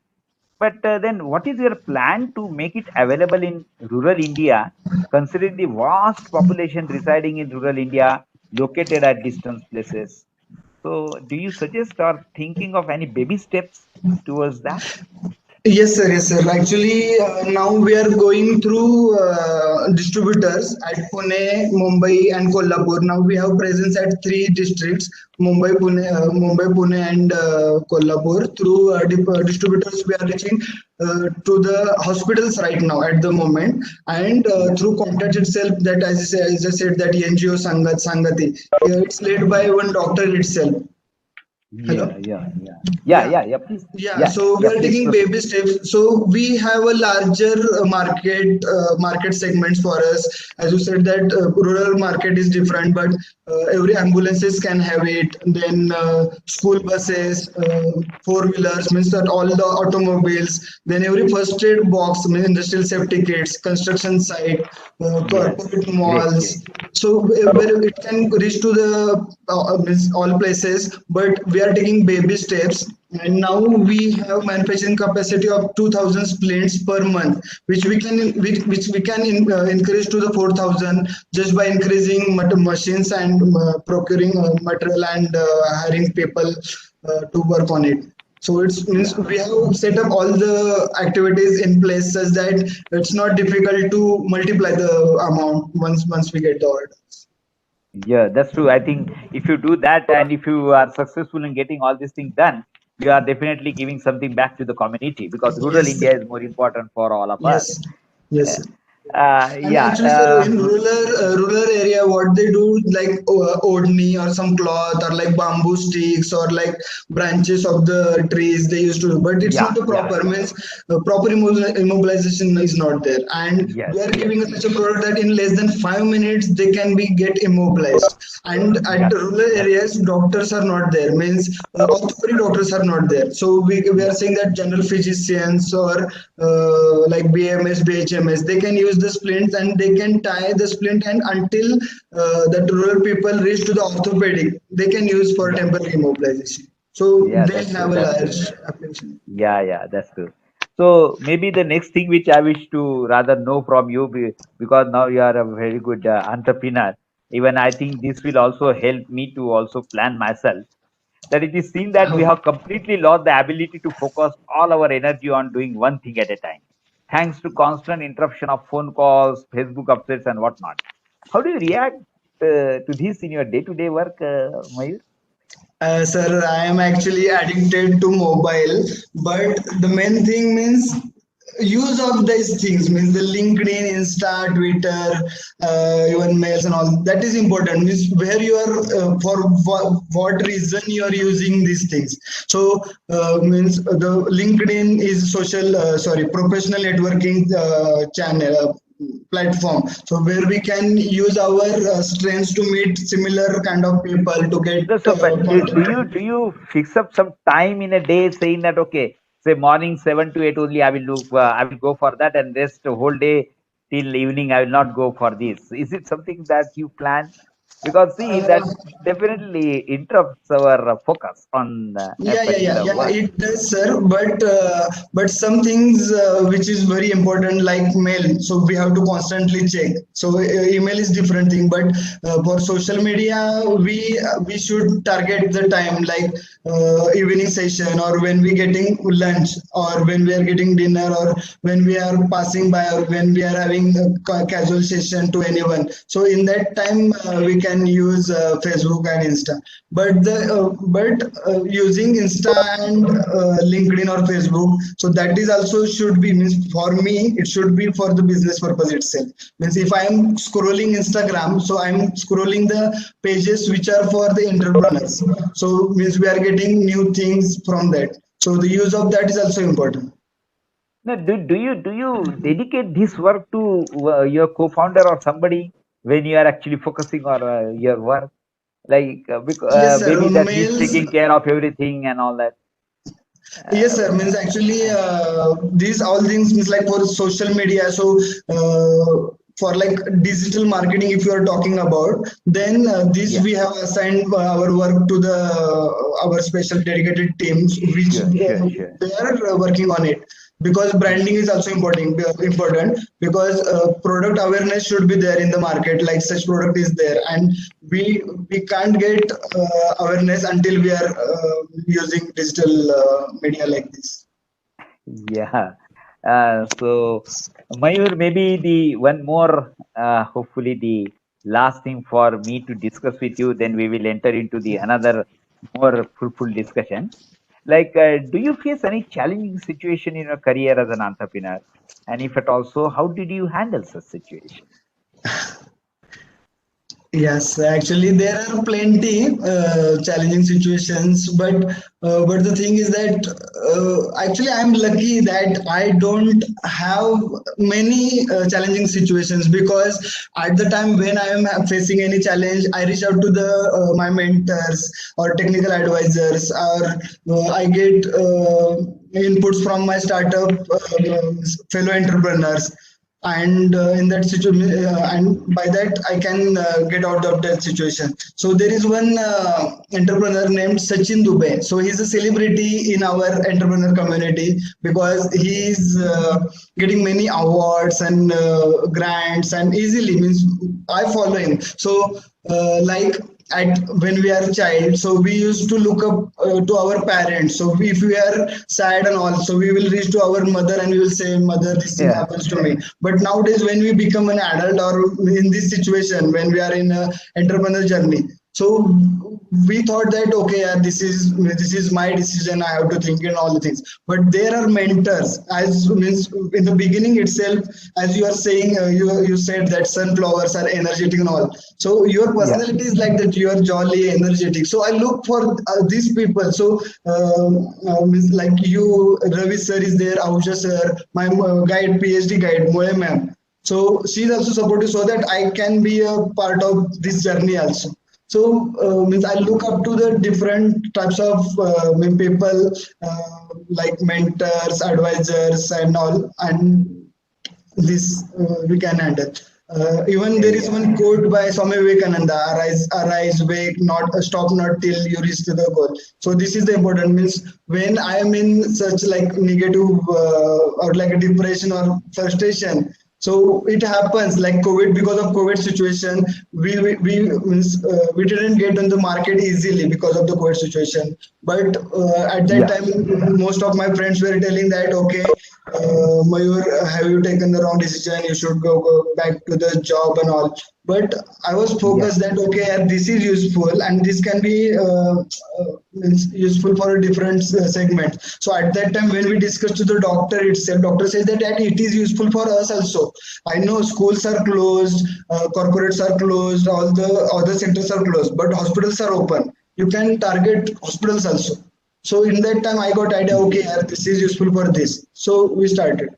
But then, what is your plan to make it available in rural India, considering the vast population residing in rural India, located at distant places? So, do you suggest or thinking of any baby steps towards that? Yes, sir. Yes, sir. Actually, now we are going through distributors at Pune, Mumbai, and Kolhapur. Now we have presence at three districts: Mumbai, Pune, and Kolhapur. Through distributors, we are reaching to the hospitals right now at the moment, and Yeah, through contacts itself. That as I said, that NGO Sangati, it's led by one doctor itself. yeah, Hello. yeah, yeah, yeah, Yeah. yeah, yeah. Please, Yeah, yeah, so we yeah. are Please taking proceed. baby steps. So we have a larger market segments for us. As you said that rural market is different, but every ambulances can have it. Then school buses, four wheelers means that all the automobiles. Then every first aid box, means industrial safety kits, construction site, Yes, corporate great, great. malls. So where it can reach to the means all places, but we are taking baby steps. And now we have manufacturing capacity of 2,000 splints per month, which we can increase to the 4,000 just by increasing machines and procuring material and hiring people to work on it. So it means Yeah. we have set up all the activities in place such that it's not difficult to multiply the amount once we get the order. Yeah, that's true. I think if you do that and if you are successful in getting all these things done, you are definitely giving something back to the community because rural Yes, India sir. is more important for all of us. Yes, yes, Uh, sir. And actually, sir, in rural area, what they do like odni or some cloth or like bamboo sticks or like branches of the trees they used to do, but it's yeah, not the yeah, proper yeah. means proper immobilization is not there, and Yes, we are yes, giving yes. such a product that in less than 5 minutes they can be get immobilized. And at Yes, the rural that's areas, doctors are not there. Means orthopedic doctors are not there. So we are yeah, saying that general physicians or like BMS, BHMS, they can use the splint and they can tie the splint and until the rural people reach to the orthopedic, they can use for yeah, temporary immobilization. So yeah. they That's true. have a That's true. large application. Yeah, yeah, that's true. So maybe the next thing which I wish to rather know from you, because now you are a very good entrepreneur. Even I think this will also help me to also plan myself. That it is seen that we have completely lost the ability to focus all our energy on doing one thing at a time, thanks to constant interruption of phone calls, Facebook updates, and whatnot. How do you react to this in your day-to-day work, Mayur? Sir, I am actually addicted to mobile, but the main thing means use of these things means the LinkedIn, Insta, Twitter, even mails and all. That is important. Means where you are for what reason you are using these things. So means the LinkedIn is social, sorry, professional networking channel. platform. So where we can use our strengths to meet similar kind of people to get No, so, but content. do you fix up some time in a day saying that okay, say morning 7 to 8 only I will do I will go for that, and rest the whole day till evening I will not go for this. Is it something that you plan? Because see that Uh, definitely interrupts our focus on a particular Yeah. work. It does, sir. But some things which is very important, like mail. So we have to constantly check. So email is different thing. But for social media, we should target the time, like evening session, or when we getting lunch, or when we are getting dinner, or when we are passing by, or when we are having a casual session to anyone. So in that time, we can use Facebook and Insta. But using Insta and LinkedIn or Facebook, so that is also should be, means for me it should be for the business purpose itself. Means if I am scrolling Instagram, so I am scrolling the pages which are for the entrepreneurs. So means we are getting new things from that. So the use of that is also important. Now, do you dedicate this work to your co-founder or somebody when you are actually focusing on your work? Like Yes, sir. maybe that he's Mails. taking care of everything and all that. Yes, sir. Uh, Means actually, these all things means like for social media. So for like digital marketing, if you are talking about, then this yeah, we have assigned our work to the our special dedicated teams, which sure. they are working on it. Because branding is also important, because product awareness should be there in the market, like such product is there, and we can't get awareness until we are using digital media like this. Yeah. So, Mayur, maybe the one more, hopefully the last thing for me to discuss with you, then we will enter into the another more fruitful discussion. Like, do you face any challenging situation in your career as an entrepreneur? And if at all so, how did you handle such situation? Yes, actually there are plenty challenging situations, but the thing is that actually I'm lucky that I don't have many challenging situations, because at the time when I am facing any challenge, I reach out to the my mentors or technical advisors, or I get inputs from my startup fellow entrepreneurs, and in that situation, and by that I can get out of that situation. So there is one entrepreneur named Sachin Dubey. So he's a celebrity in our entrepreneur community, because he is getting many awards and grants, and easily, means I follow him. So like at when we are a child, so we used to look up to our parents. So if we are sad and all, so we will reach to our mother and we will say, mother, this thing Yeah, happens to me. But nowadays when we become an adult, or in this situation when we are in a entrepreneur journey, so we thought that okay, yeah, this is my decision, I have to think in all the things. But there are mentors, as means in the beginning itself, as you are saying, you said that sunflowers are energetic and all. So your yeah, personality is like that, you are jolly, energetic. So I look for these people. So means like you, Ravi sir is there, Ausha sir, my guide, PhD guide, Moe ma'am. So she's also supportive, so that I can be a part of this journey also. So means I look up to the different types of people, like mentors, advisors, and all, and this we can handle. Even there is one yeah, quote by Swami Vivekananda: "Arise, wake, not stop, not till you reach to the goal." So this is the important, means when I am in such like negative or like a depression or frustration. So it happens like COVID, because of COVID situation, we didn't get on the market easily because of the COVID situation. But at that yeah, time, most of my friends were telling that okay, Mayur, have you taken the wrong decision? You should go back to the job and all. But I was yeah, focused that okay, this is useful and this can be means useful for a different segment. So at that time, when we discussed to the doctor itself, doctor says that it is useful for us also. I know schools are closed, corporates are closed, all the other sectors are closed, but hospitals are open. You can target hospitals also. So in that time, I got idea. Okay, yeah. yeah, this is useful for this. So we started.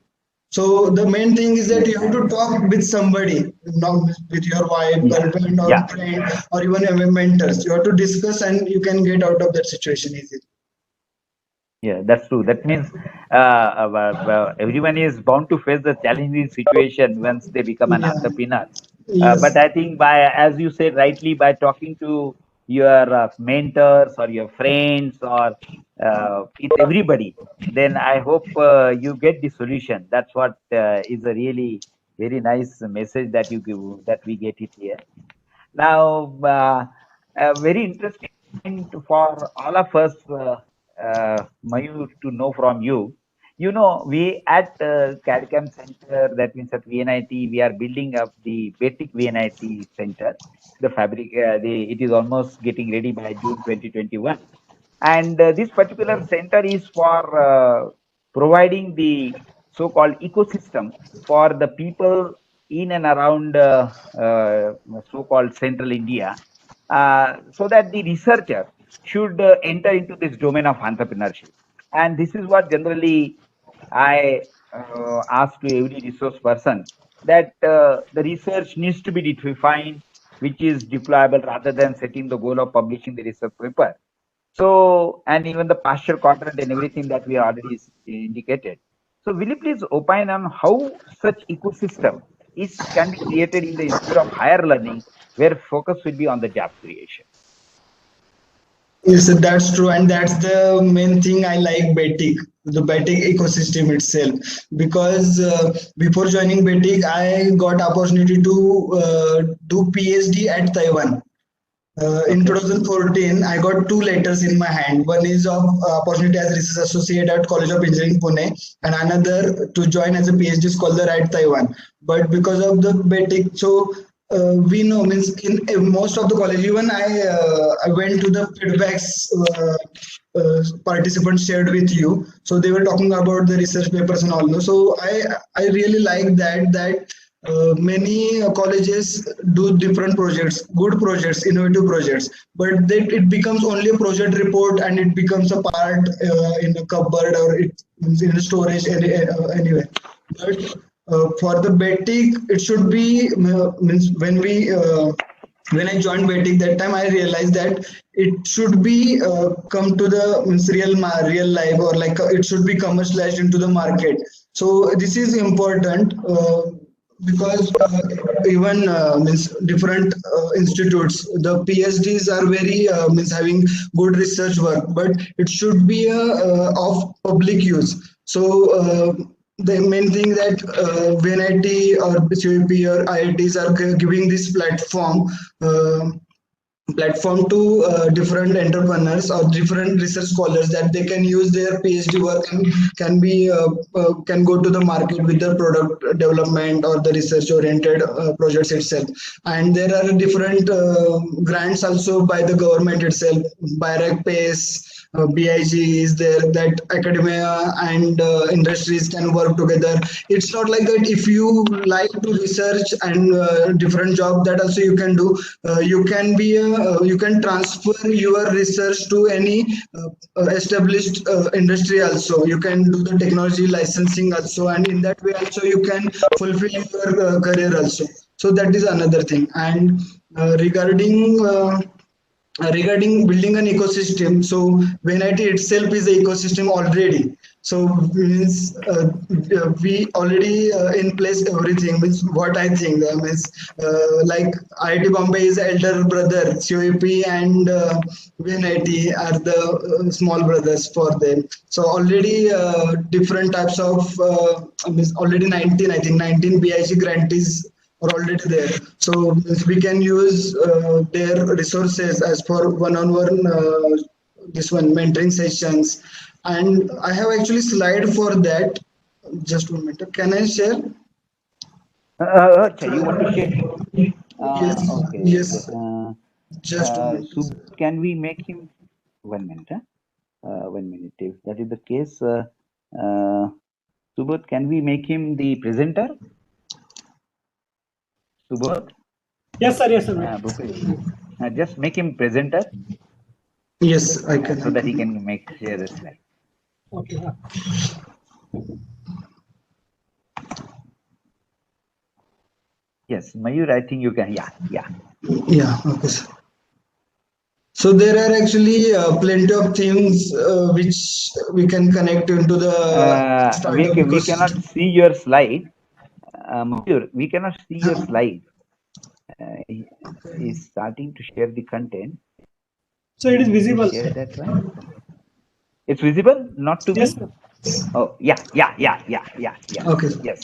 So the main thing is that you have to talk with somebody, not with your wife, Yeah, girlfriend, or yeah, friend, or even a mentors. You have to discuss, and you can get out of that situation easily. yeah. That's true. That means everyone is bound to face the challenging situation once they become an Yeah. entrepreneur. But Yes. I think by, as you said rightly, by talking to your mentors or your friends or with everybody, then I hope you get the solution. That's what is a really very nice message that you give, that we get it here. Now, very interesting for all of us, Mayur, to know from you. You know, we at CADCAM Center, that means at VNIT, we are building up the basic VNIT Center. The fabric, it is almost getting ready by June 2021. And this particular center is for providing the so-called ecosystem for the people in and around so-called central India, so that the researcher should enter into this domain of entrepreneurship. And this is what generally I ask to every resource person, that the research needs to be defined, which is deployable, rather than setting the goal of publishing the research paper. So, and even the pasture quadrant and everything that we already indicated. So, will you please opine on how such ecosystem is can be created in the sphere of higher learning, where focus will be on the job creation? Yes, that's true, and that's the main thing I like Betik, the Betik ecosystem itself. Because before joining Betik, I got opportunity to do PhD at Taiwan. In Okay. 2014, I got two letters in my hand. One is of opportunity as research associate at College of Engineering Pune, and another to join as a PhD scholar at Taiwan. But because of the Betik, so we know, means in most of the college, even I went to the feedbacks participants shared with you. So they were talking about the research papers and all. So I really like that many colleges do different projects, good projects, innovative projects, but then it becomes only a project report, and it becomes a part in a cupboard, or it in a storage anywhere. But for the Betik, it should be means when I joined Betik, that time I realized that it should be come to the means real life, or like it should be commercialized into the market. So this is important. Because even means different institutes, the PhDs are very means having good research work, but it should be of public use. So the main thing that VNIT or CUP or IITs are giving this platform to different entrepreneurs or different research scholars, that they can use their PhD work and can go to the market with the product development or the research oriented projects itself. And there are different grants also by the government itself. BIRAC PACE, BIG is there, that academia and industries can work together. It's not like that. If you like to research and different job, that also you can do. You can transfer your research to any established industry also. You can do the technology licensing also, and in that way also you can fulfill your career also. So that is another thing. And regarding building an ecosystem, so VNIT itself is an ecosystem already. So means we already in place everything. Means what I think means like IIT Bombay is elder brother, COEP and VNIT are the small brothers for them. So already different types of means already 19, I think 19 BIG grantees are already there. So we can use their resources as for one-on-one this one mentoring sessions. And I have actually slide for that. Just 1 minute. Can I share? Okay, you want to share? Yes, Okay. yes. Just 1 minute. Can we make him 1 minute? 1 minute. If that is the case, Subodh, can we make him the presenter? Subodh? Yes, sir. Yes, sir. Bhupesh, just make him presenter Yes, I can. so that he can share the slide. Okay. Yes, Mayur, I think you can. Yeah, yeah. Yeah, okay, sir. So there are actually plenty of things which we can connect into the startup We cannot ecosystem. see your slide. Mayur, we cannot see your slide. He is starting to share the content. So it is Can you visible, share sir. that one? It's visible, not to Yes, me. sir. Oh, yeah, yeah, yeah, yeah, yeah, yeah. Okay. Yes,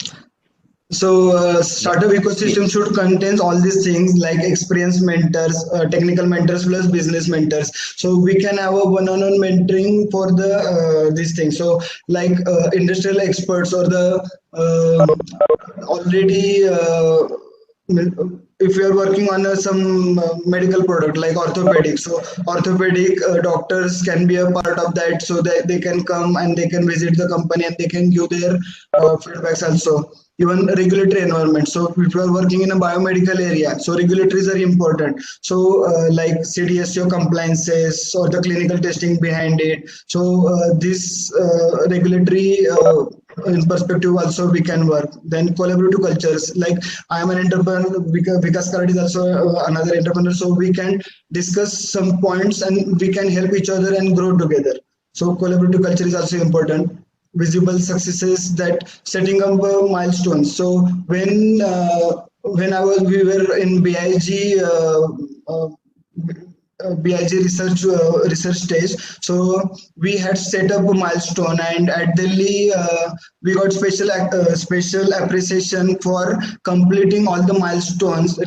So yeah. startup Please. ecosystem should contain all these things like experienced mentors, technical mentors plus business mentors. So we can have a one-on-one mentoring for the these things. So like industrial experts or the already if you are working on some medical product like orthopedic, so orthopedic doctors can be a part of that, so that they can come and they can visit the company and they can give their feedbacks also. Even regulatory environment, so if you are working in a biomedical area, so regulatories are important. So like CDSCO compliances or the clinical testing behind it. So this regulatory in perspective also we can work. Then collaborative cultures, like I am an entrepreneur, Vikas Karad is also another entrepreneur, so we can discuss some points and we can help each other and grow together. So collaborative culture is also important. Visible successes, that setting up milestones. So when we were in BIG uh, BIG research stage. So we had set up a milestone, and at Delhi we got special appreciation for completing all the milestones,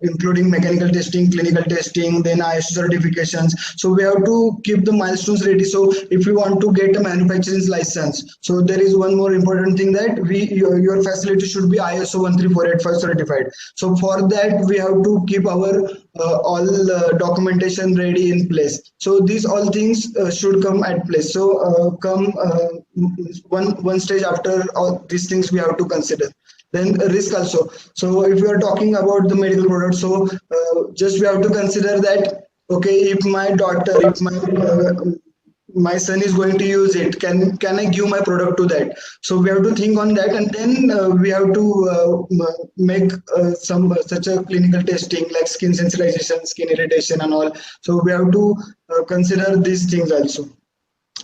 including mechanical testing, clinical testing, then ISO certifications. So we have to keep the milestones ready. So if you want to get a manufacturing license, so there is one more important thing, that your facility should be ISO 13485 certified. So for that we have to keep our all documentation ready in place. So these all things should come at place. So come one stage after all these things we have to consider. Then risk also. So if we are talking about the medical product, so just we have to consider that, okay, if my daughter, if my son is going to use it, can I give my product to that? So we have to think on that, and then we have to make some such a clinical testing like skin sensitization, skin irritation and all. So we have to consider these things also.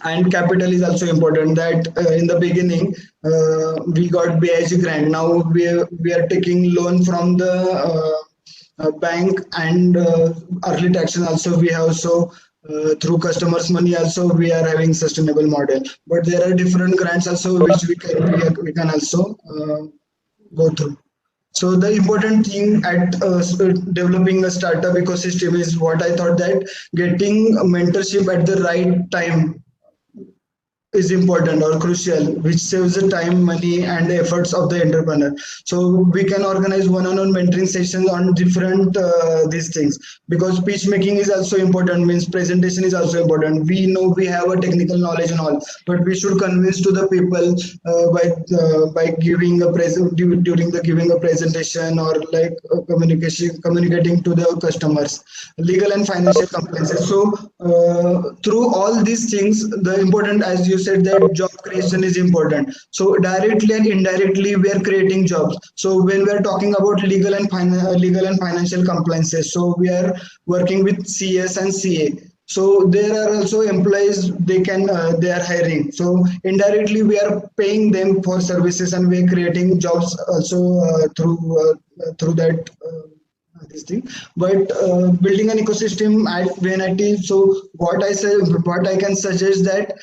And capital is also important, that in the beginning we got BIG grant. Now we are taking loan from the bank, and early taxation also we have. So through customers money also we are having sustainable model, but there are different grants also which we can also go through. So the important thing at developing a startup ecosystem is what I thought, that getting a mentorship at the right time is important or crucial, which saves the time, money, and the efforts of the entrepreneur. So we can organize one-on-one mentoring sessions on different these things, because pitch making is also important. Means presentation is also important. We know we have a technical knowledge and all, but we should convince to the people by giving a present during the giving a presentation, or like communicating to the customers. Legal and financial compliances. So through all these things, the important, as you said, that job creation is important. So directly and indirectly we are creating jobs. So when we are talking about legal and financial compliances, so we are working with CS and CA. So there are also employees, they are hiring. So indirectly we are paying them for services, and we are creating jobs also through that this thing. But building an ecosystem at VNIT, so what I can suggest, that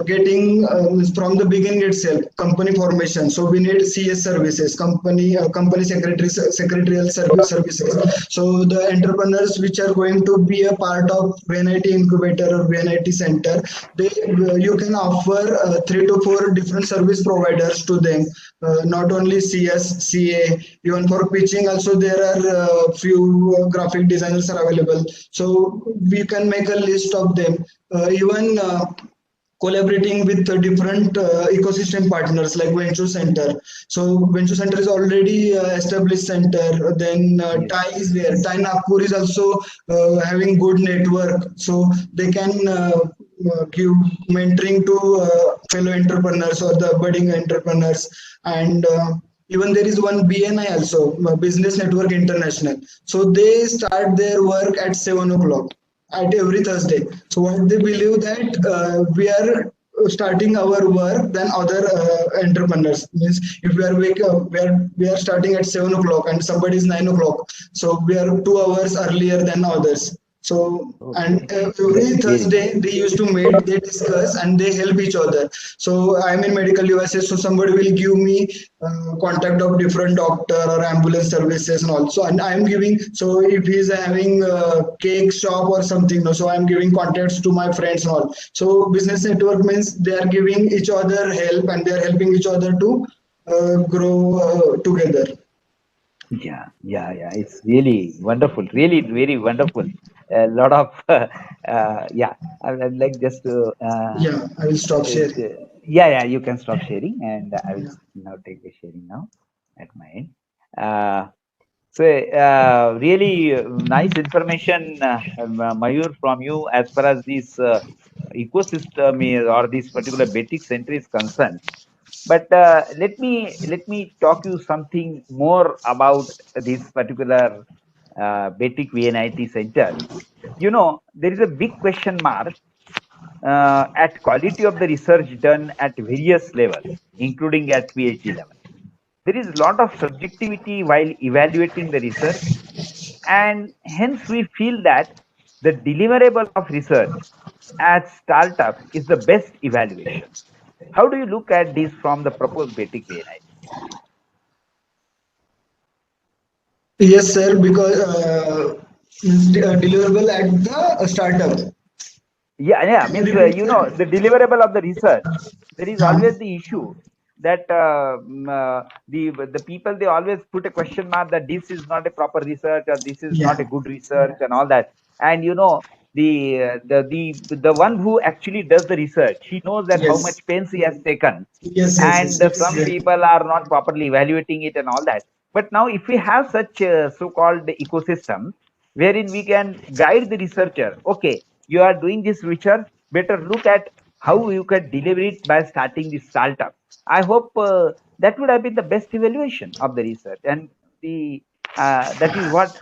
getting from the beginning itself, company formation. So we need CS services, company secretarial services. So the entrepreneurs which are going to be a part of VNIT incubator or VNIT center, they you can offer 3 to 4 different service providers to them. Not only CS, CA, even for pitching also there are few graphic designers are available. So we can make a list of them. Even collaborating with different ecosystem partners like Venture Center. So Venture Center is already established center. Then Yes. TIE is there. TIE Nagpur is also having good network. So they can give mentoring to fellow entrepreneurs or the budding entrepreneurs. And Even there is one BNI also, Business Network International. So they start their work at 7 o'clock at every Thursday. So what they believe that we are starting our work than other entrepreneurs. Means if we are we are starting at 7 o'clock and somebody is 9 o'clock, so we are 2 hours earlier than others. So and Okay, every that's really nice. Thursday they used to meet, they discuss and they help each other. So I'm in medical devices, so somebody will give me contact of different doctor or ambulance services and also. And I'm giving, so if he's having a cake shop or something, no, so I'm giving contacts to my friends and all. So business network means they are giving each other help and they are helping each other to grow together. Yeah, yeah, yeah. It's really wonderful, really very wonderful. A lot of, yeah. I'd like just to, Yeah, I will stop sharing. yeah, yeah. You can stop sharing, and I will now take the sharing now at my end. Uh, so, really nice information, Mayur, from you as far as this ecosystem is, or this particular Betic Center is concerned. But let me talk you something more about this particular Betic VNIT Center. You know, there is a big question mark at quality of the research done at various levels, including at PhD level. There is a lot of subjectivity while evaluating the research, and hence we feel that the deliverable of research at startup is the best evaluation. How do you look at this from the proposed Betic VNIT? Yes, sir, because deliverable at the startup. Yeah, yeah. Can you Means repeat, you sir? know the deliverable of the research. There is Huh? always the issue that the people, they always put a question mark that this is not a proper research or this is not Yeah. a good research and all that. And you know the one who actually does the research, he knows that how Yes. much pains he has taken, Yes, yes, yes. and It's some there. people are not properly evaluating it and all that. But now if we have such a so-called ecosystem wherein we can guide the researcher, okay, you are doing this research, better look at how you can deliver it by starting this startup. I hope that would have been the best evaluation of the research, and the that is what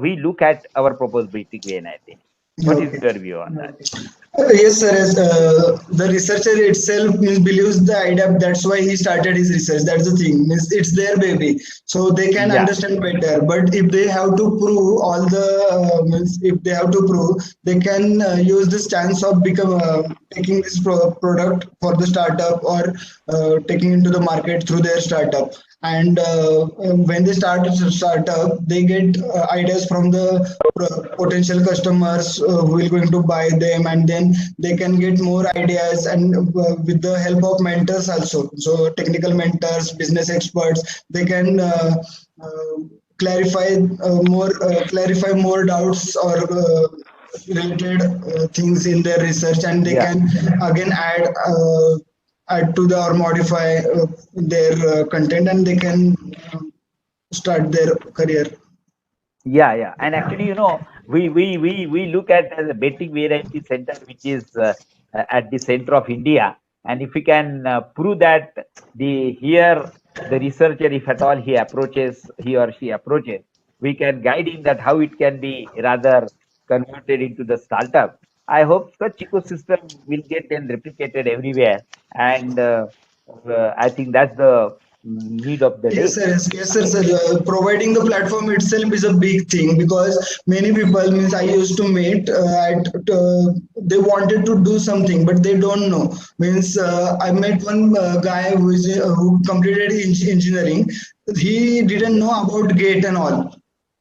we look at our proposed basic way, and I think. What is Okay. your view on that? Yes, sir. As, the researcher itself means believes the idea. That's why he started his research. That's the thing. Means it's their baby, so they can Yeah, understand better. But if they have to prove all the means, if they have to prove, they can use this chance of become taking this product for the startup or taking into the market through their startup. And when they start a startup, they get ideas from the potential customers who will going to buy them, and then they can get more ideas, and with the help of mentors also, so technical mentors, business experts, they can clarify clarify more doubts or related things in their research, and they yeah. can again add to the or modify their content, and they can start their career. Yeah, yeah. And actually, you know, we look at as a betting variety center, which is at the center of India. And if we can prove that the here the researcher, if at all he or she approaches, we can guide him that how it can be rather converted into the startup. I hope such ecosystem will get then replicated everywhere, and I think that's the need of the Yes, day. sir. Yes, sir. Sir. Providing the platform itself is a big thing because many people means I used to meet at they wanted to do something but they don't know. Means I met one guy who completed engineering. He didn't know about gate and all.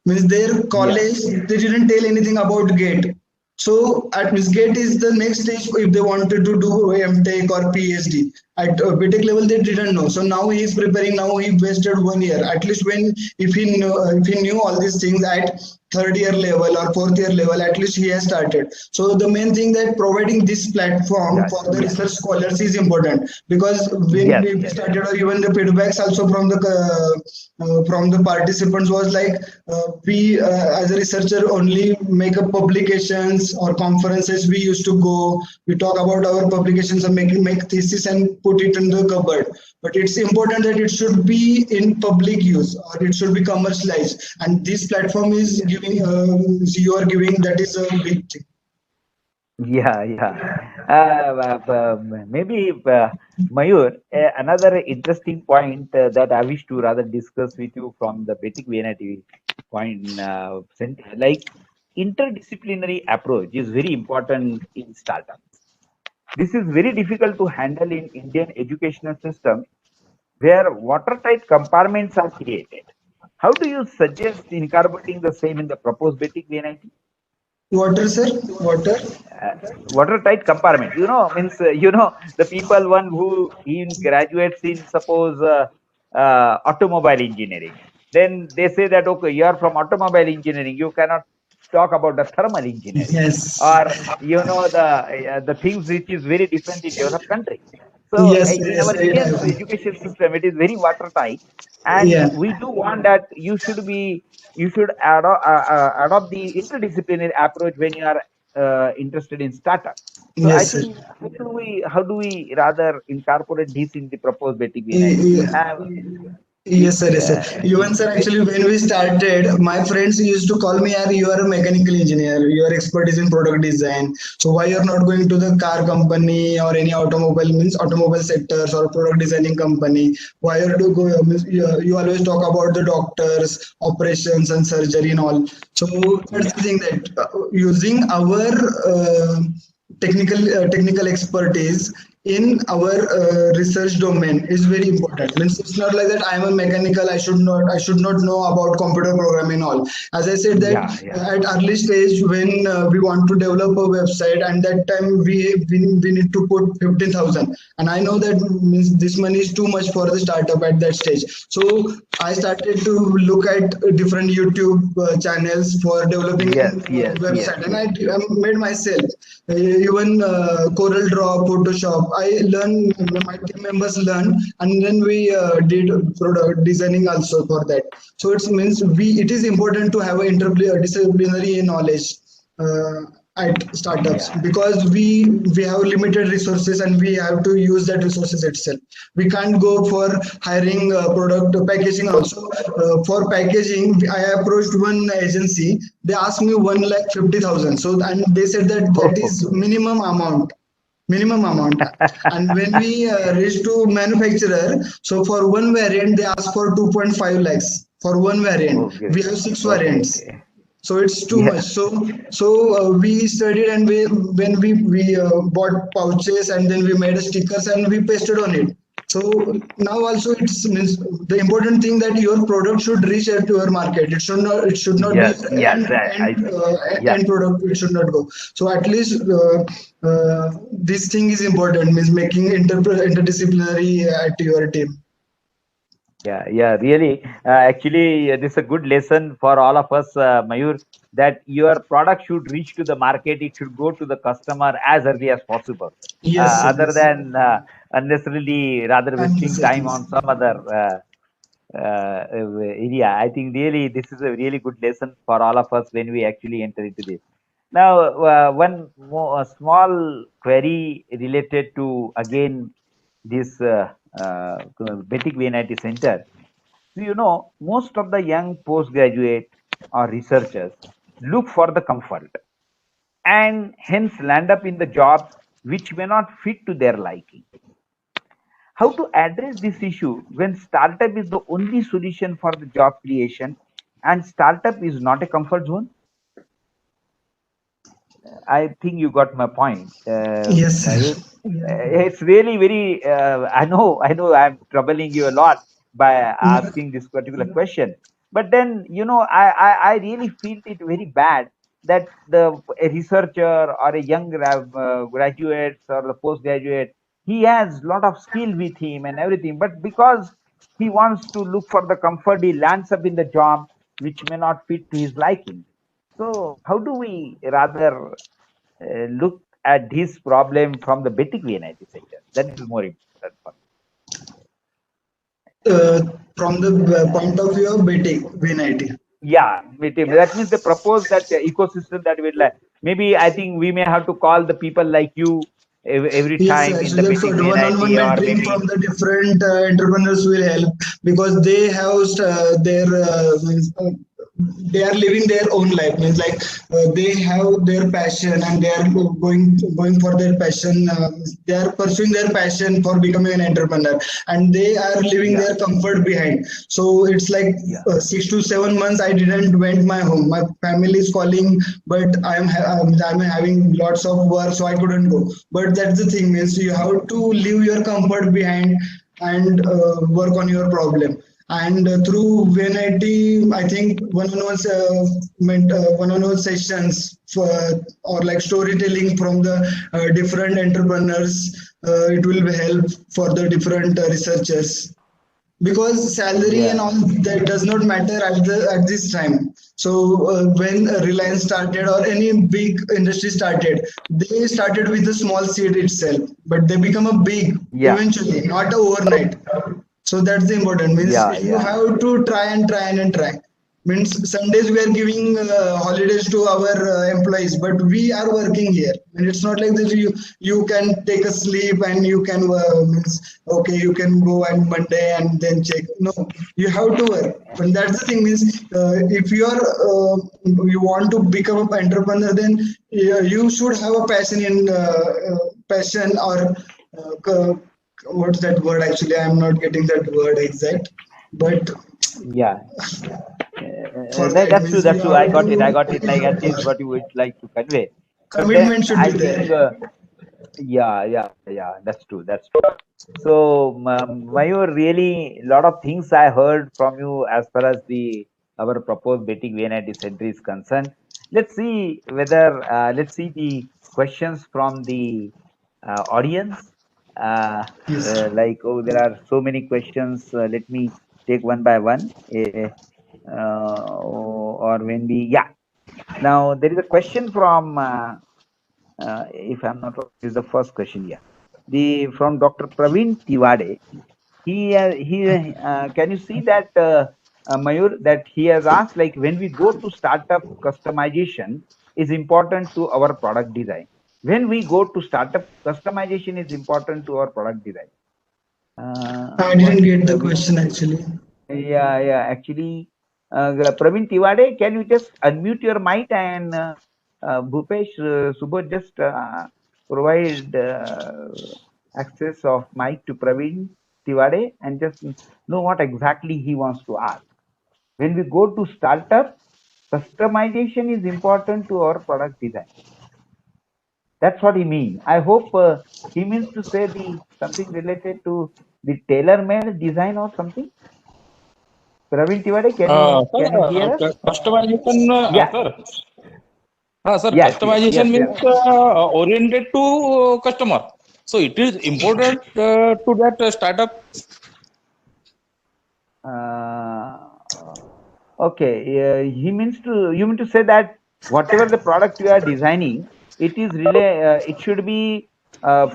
Means their Yeah, college they didn't tell anything about gate. So at Miss Gate is the next stage if they wanted to do MTech or PhD. At BTech level, they didn't know. So now he is preparing. Now he wasted 1 year. At least when if he knew all these things at third year level or fourth year level, at least he has started. So the main thing that providing this platform yeah, for the yeah. research scholars is important because when Yes, we yes. started or even the feedbacks also from the participants was like we as a researcher only make up publications or conferences we used to go, we talk about our publications and make thesis and put it in the cupboard. But it's important that it should be in public use or it should be commercialized. And this platform is giving, you are giving, that is a big thing. Yeah, yeah. Maybe Mayur, another interesting point that I wish to rather discuss with you from the basic VNIT point, like interdisciplinary approach is very important in startups. This is very difficult to handle in Indian educational system where watertight compartments are created. How do you suggest incorporating the same in the proposed basic VNIT? Water, sir? Water? uh, Watertight compartment, means the people one who in graduates in suppose automobile engineering, then they say that okay, you are from automobile engineering, you cannot talk about the thermal engineering, Yes. or the things which is very different in developed country. So Yes, in yes, our Indian education system, it is very watertight, and yeah. we do want that you should adopt the interdisciplinary approach when you are interested in startup. So I Yes, sir. think how do we rather incorporate this in the proposed basic VNIT? Do you Yeah. have Yes, sir. Yes, sir. Even sir, very actually, when we started, my friends used to call me, "Yaar, you are a mechanical engineer. Your expertise in product design. So why you're not going to the car company or any automobile means automobile sectors or product designing company? Why you do go? Means you always talk about the doctors, operations, and surgery and all. So that's the yeah thing that using our technical expertise in our research domain is very important. Means it's not like that I am a mechanical, I should not know about computer programming and all. As I said that yeah yeah at early stage when we want to develop a website, and that time we need to put 15,000, and I know that means this money is too much for the startup at that stage. So I started to look at different YouTube channels for developing a yes yes yes website, and yes I made myself. Even Corel Draw, Photoshop, I learn. My team members learn, and then we did product designing also for that. So it means it is important to have an interdisciplinary knowledge uh, at startups, yeah because we have limited resources and we have to use that resources itself. We can't go for hiring product packaging also. For packaging, I approached one agency. They asked me 1,50,000. So, and they said that that is minimum amount. And when we reach to manufacturer, so for one variant they ask for 2.5 lakhs for one variant. okay We have six okay variants, okay so it's too much. yeah So we studied, and we bought pouches, and then we made a stickers and we pasted on it. So now also it's means the important thing that your product should reach at your market. It should not be yes yes I see yeah end product. It should not go. So at least this thing is important, means making interdisciplinary at your team. Yeah, yeah, really. Actually, this is a good lesson for all of us, Mayur, that your product should reach to the market. It should go to the customer as early as possible, Yes, sir, other yes. than unnecessarily rather And wasting time researches. on some other area. I think really this is a really good lesson for all of us when we actually enter into this. Now, one more a small query related to again this Betic VNIT Center. So, most of the young postgraduate or researchers look for the comfort and hence land up in the jobs which may not fit to their liking. How to address this issue when startup is the only solution for the job creation and startup is not a comfort zone? I think you got my point, Yes, Mayur. sir. It's really very. I know, I'm troubling you a lot by asking this particular question. But then, I really feel it very bad that a researcher or a young graduate or the postgraduate, he has lot of skill with him and everything, but because he wants to look for the comfort, he lands up in the job which may not fit to his liking. So, how do we rather look at this problem from the basic VNIT sector? That is more important for me. From the point of view of VNIT. Yeah, that means they propose that ecosystem that will maybe I think we may have to call the people like you. every Yes, time in the actually, that's meeting what one-on-one VNIT or mentoring maybe? from the different entrepreneurs will help because they have their means, they are living their own life. Means like they have their passion and they are going for their passion. They are pursuing their passion for becoming an entrepreneur, and they are leaving Yeah, their comfort behind. So it's like yeah, 6 to 7 months I didn't went my home. My family is calling, but I'm having lots of work, so I couldn't go. But that's the thing, means you have to leave your comfort behind and work on your problem. And through VNIT, I think one-on-one sessions for, or like storytelling from the different entrepreneurs, it will help for the different researchers because salary and yeah, all that does not matter at this time. So when Reliance started or any big industry started, they started with a small seed itself, but they become a big yeah, eventually, not a overnight. So that's the important, means yeah, you yeah, have to try. Means Sundays we are giving holidays to our employees, but we are working here, and it's not like that you can take a sleep and you can means okay, you can go on Monday and then check. No, you have to work. And that's the thing, means if you are you want to become an entrepreneur, then you should have a passion in passion or what's that word, actually I'm not getting that word exact, but yeah. forget, That's true. means you That's true. have I got it. I to got it. Like at least what you would like to convey. But then commitment should I be think, there. yeah, yeah, yeah. That's true. That's true. So, Mayur, really, a lot of things I heard from you as far as the our proposed betting VNIT center is concerned. Let's see whether let's see the questions from the audience. Uh, Yes. like, oh, there are so many questions. Let me take one by one. Or when we, yeah. Now there is a question from, if I'm not wrong, this is the first question. Yeah, the from Dr. Praveen Tiwade. Can you see that, Mayur, that he has asked, like, when we go to startup, customization is important to our product design. When we go to startup, customization is important to our product design. I What didn't get the Praveen? question actually. Yeah, yeah. Actually, Praveen Tiwade, can you just unmute your mic and Bhupesh Subodh just provide access of mic to Praveen Tiwade and just know what exactly he wants to ask. When we go to startup, customization is important to our product design. That's what he means. I hope he means to say the something related to the tailor-made design or something. Praveen Tiwade, can you hear us? Customization, Yeah. sir. Sir, Yes. Yes. customization Yes. means Yes. oriented to customer. So it is important to that startup. Uh, okay. He means to. You mean to say that whatever the product you are designing, it is really. It should be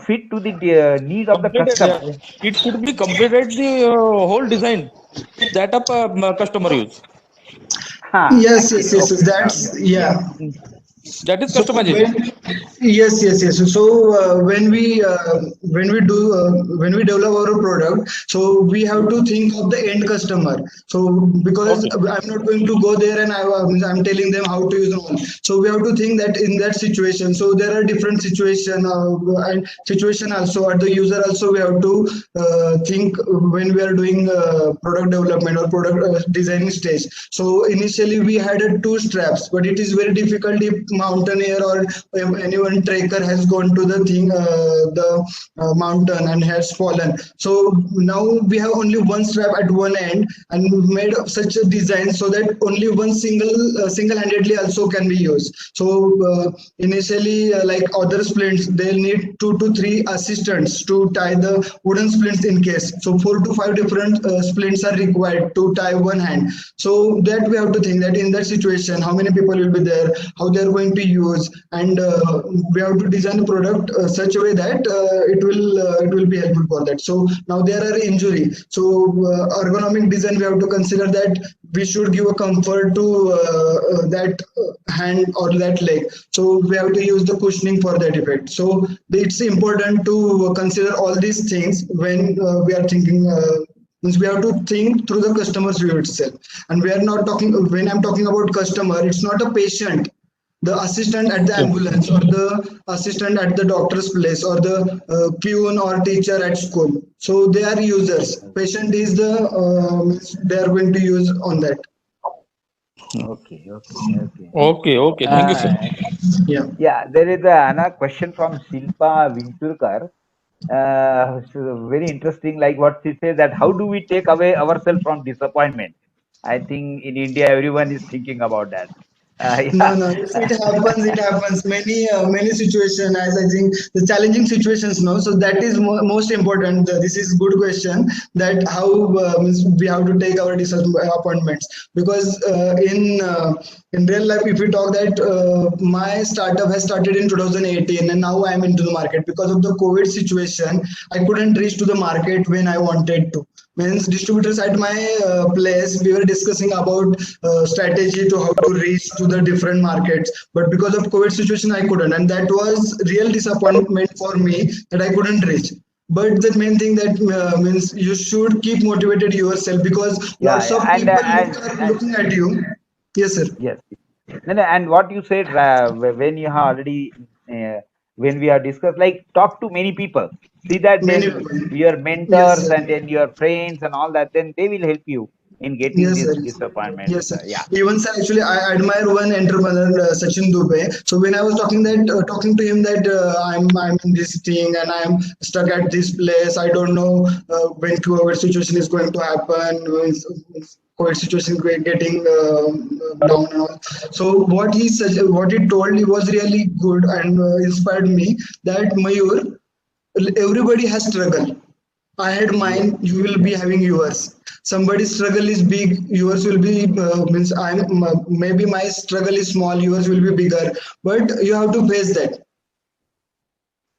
fit to the need of the Completed. customer. It should be completed the whole design that up customer use. Yes, yes, Actually, yes, yes. okay. That's Yeah. yeah. That is So customization. when yes. So when we develop our product, so we have to think of the end customer. So because Okay. I'm not going to go there and I'm telling them how to use the one. So we have to think that in that situation. So there are different situation and situation also at the user also we have to think when we are doing product development or product designing stage. So initially we had two straps, but it is very difficult if mountaineer or anyone trekker has gone to the mountain and has fallen. So now we have only one strap at one end and we've made such a design so that only one single-handedly also can be used. So initially, like other splints, they'll need 2 to 3 assistants to tie the wooden splints in case. So 4 to 5 different splints are required to tie one hand. So that we have to think that in that situation, how many people will be there, how they are going going to use, and we have to design a product such a way that it will be helpful for that. So now there are injury. So ergonomic design, we have to consider that we should give a comfort to that hand or that leg. So we have to use the cushioning for that effect. So it's important to consider all these things when we are thinking. Means we have to think through the customer's view itself, and we are not talking. When I'm talking about customer, it's not a patient, the assistant at the ambulance, or the assistant at the doctor's place, or the peon or teacher at school. So they are users. Patient is the they are going to use on that. Okay, okay, okay. Okay. Thank you, sir. Yeah. Yeah, there is another question from Shilpa Vinturkar. So very interesting, like what she says, that how do we take away ourselves from disappointment? I think in India, everyone is thinking about that. No, Yeah, no, it happens. It happens. Many situations. As I think the challenging situations. No, so that is most important. This is good question. That how means we have to take our disappointments, because in real life, if we talk that my startup has started in 2018, and now I am into the market because of the COVID situation. I couldn't reach to the market when I wanted to. Means distributors at my place, we were discussing about strategy to how to reach to the different markets, but because of COVID situation I couldn't, and that was real disappointment for me that I couldn't reach. But the main thing that means you should keep motivated yourself, because yeah, lots of yeah. people are And looking at you. Yes, sir. yes. No, no, and what you said, when you have already, uh, when we are discussed, like talk to many people, see that Many then people. your Yes, mentors sir. and then your friends and all that, then they will help you in getting Yes, this sir. disappointment. Yes, sir. Yeah, Even sir, actually, I admire one entrepreneur, Sachin Dubey. So when I was talking to him that I'm in this thing and I'm stuck at this place. I don't know when COVID situation is going to happen. When COVID situation is getting down and all. So what he told me was really good and inspired me. That Mayur, everybody has struggle. I had yes, mine. You will be having yours. Somebody's struggle is big. Yours will be means maybe my struggle is small. Yours will be bigger. But you have to face that,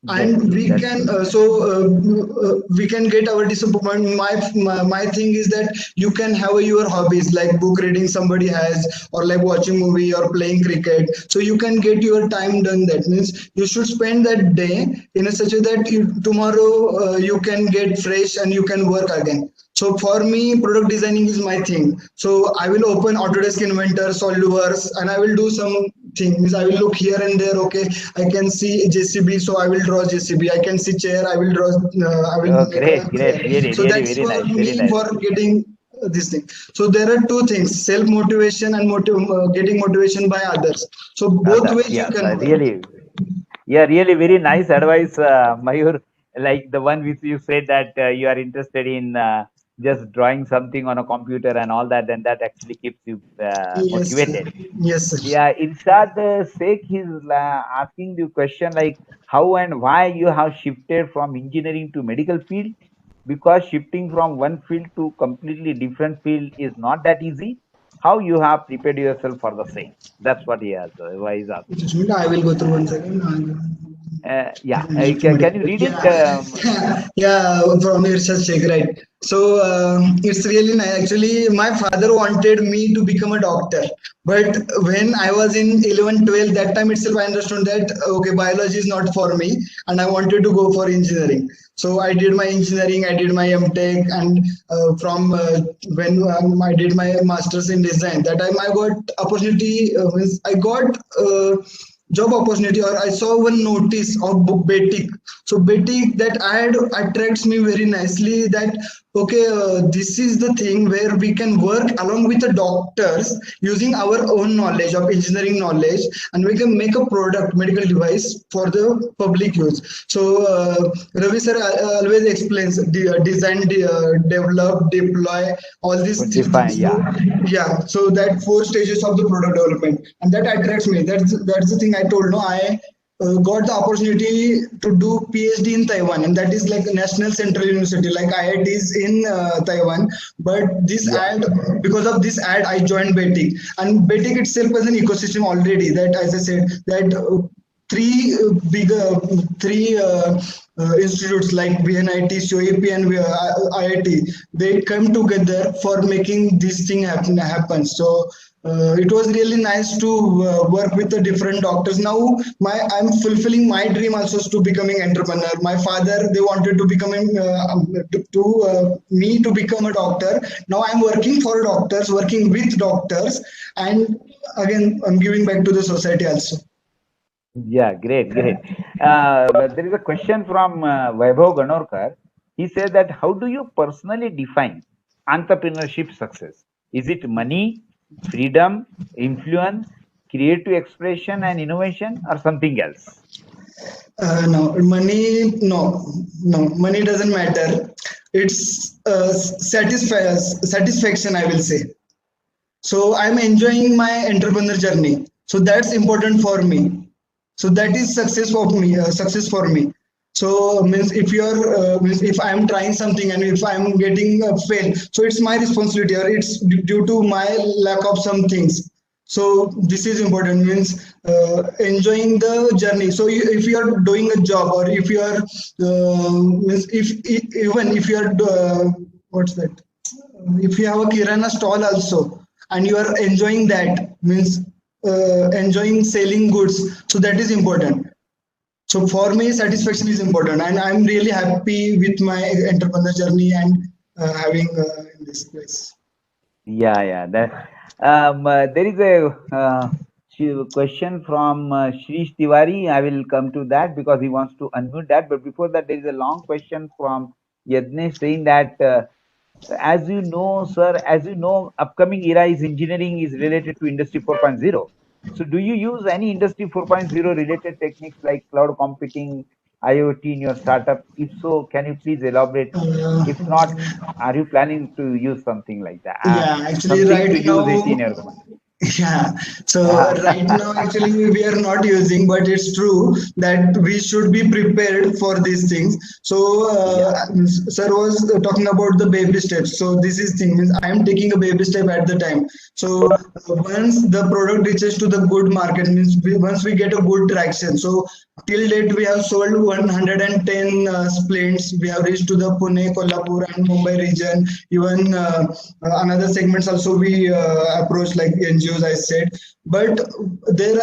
that's and true. we That's can true. we can get our disappointment. My thing is that you can have your hobbies like book reading somebody has, or like watching movie or playing cricket, so you can get your time done. That means you should spend that day in a such a that tomorrow you can get fresh and you can work again. So for me, product designing is my thing. So I will open Autodesk Inventor, SolidWorks, and I will do some things. I will look here and there. Okay, I can see JCB, so I will draw JCB. I can see chair, I will draw. I will Oh, make a great, great. chair. Really, So really, that's very for nice. Very me nice. for getting this thing. So there are two things: self motivation and getting motivation by others. So both Others, ways you yes, can work. really. Yeah, really very nice advice, Mayur. Like the one which you said that you are interested in just drawing something on a computer and all that, then that actually keeps you Yes, sir. motivated. Yes, sir. Yeah, Irshad Sheikh is asking the question like how and why you have shifted from engineering to medical field, because shifting from one field to completely different field is not that easy. How you have prepared yourself for the same? That's what he has. Why he's asking. Just a minute, I will go through one second. Yeah, Just a can minute. you read it? Yeah, yeah, from Irshad Sheikh, right? So it's really nice. Actually, my father wanted me to become a doctor, but when I was in 11, 12, that time itself, I understood that okay, biology is not for me, and I wanted to go for engineering. So I did my engineering, I did my MTech, and from when I did my masters in design, that time I got opportunity. Means I got. Job opportunity, or I saw one notice of book Batik. So Batik, that ad attracts me very nicely, that okay, this is the thing where we can work along with the doctors using our own knowledge of engineering knowledge, and we can make a product medical device for the public use. So Ravi sir always explains design, develop, deploy, all these Define, things. So yeah. yeah, so that four stages of the product development, and that attracts me. That's the thing I told. No, got the opportunity to do PhD in Taiwan, and that is like a national central university, like IITs in Taiwan. But this Yeah. ad, because of this ad, I joined BETIC, and BETIC itself was an ecosystem already. That, as I said, that three institutes like VNIT, COEP, and IIT, they come together for making this thing happen. So it was really nice to work with the different doctors. Now I'm fulfilling my dream also to becoming entrepreneur. My father, they wanted to become me to become a doctor. Now I'm working for doctors, working with doctors, and again I'm giving back to the society also. Yeah, great, great. But there is a question from Vaibhav Ganorkar. He said that how do you personally define entrepreneurship success? Is it money, freedom, influence, creative expression, and innovation, or something else? No, money, no, money doesn't matter. It's satisfaction, I will say. So I'm enjoying my entrepreneur journey. So that's important for me. So that is success for me. Success for me. So means if you're means if I'm trying something and if I'm getting fail, so it's my responsibility or it's due to my lack of some things. So this is important, means enjoying the journey. So if you are doing a job, or if you are means even if you are what's that, if you have a kirana stall also and you are enjoying that, means enjoying selling goods, so that is important. So for me, satisfaction is important, and I'm really happy with my entrepreneur journey and having in this place. Yeah, yeah. There is a question from Shrish Tiwari. I will come to that because he wants to unmute that. But before that, there is a long question from Yadnesh saying that, as you know, sir, as you know, upcoming era is engineering is related to Industry 4.0. So do you use any Industry 4.0 related techniques like cloud computing, IoT in your startup? If so, can you please elaborate? If not, are you planning to use something like that? Yeah, actually, Something to right use it in now, your company? yeah. So Yeah, right now, actually, we are not using, but it's true that we should be prepared for these things. So, yeah, sir was talking about the baby steps. So this is thing, means I am taking a baby step at the time. So once the product reaches to the good market, means once we get a good traction. So till date, we have sold 110 splints. We have reached to the Pune, Kolhapur, and Mumbai region. Even another segments also we approach like NGOs, I said. But there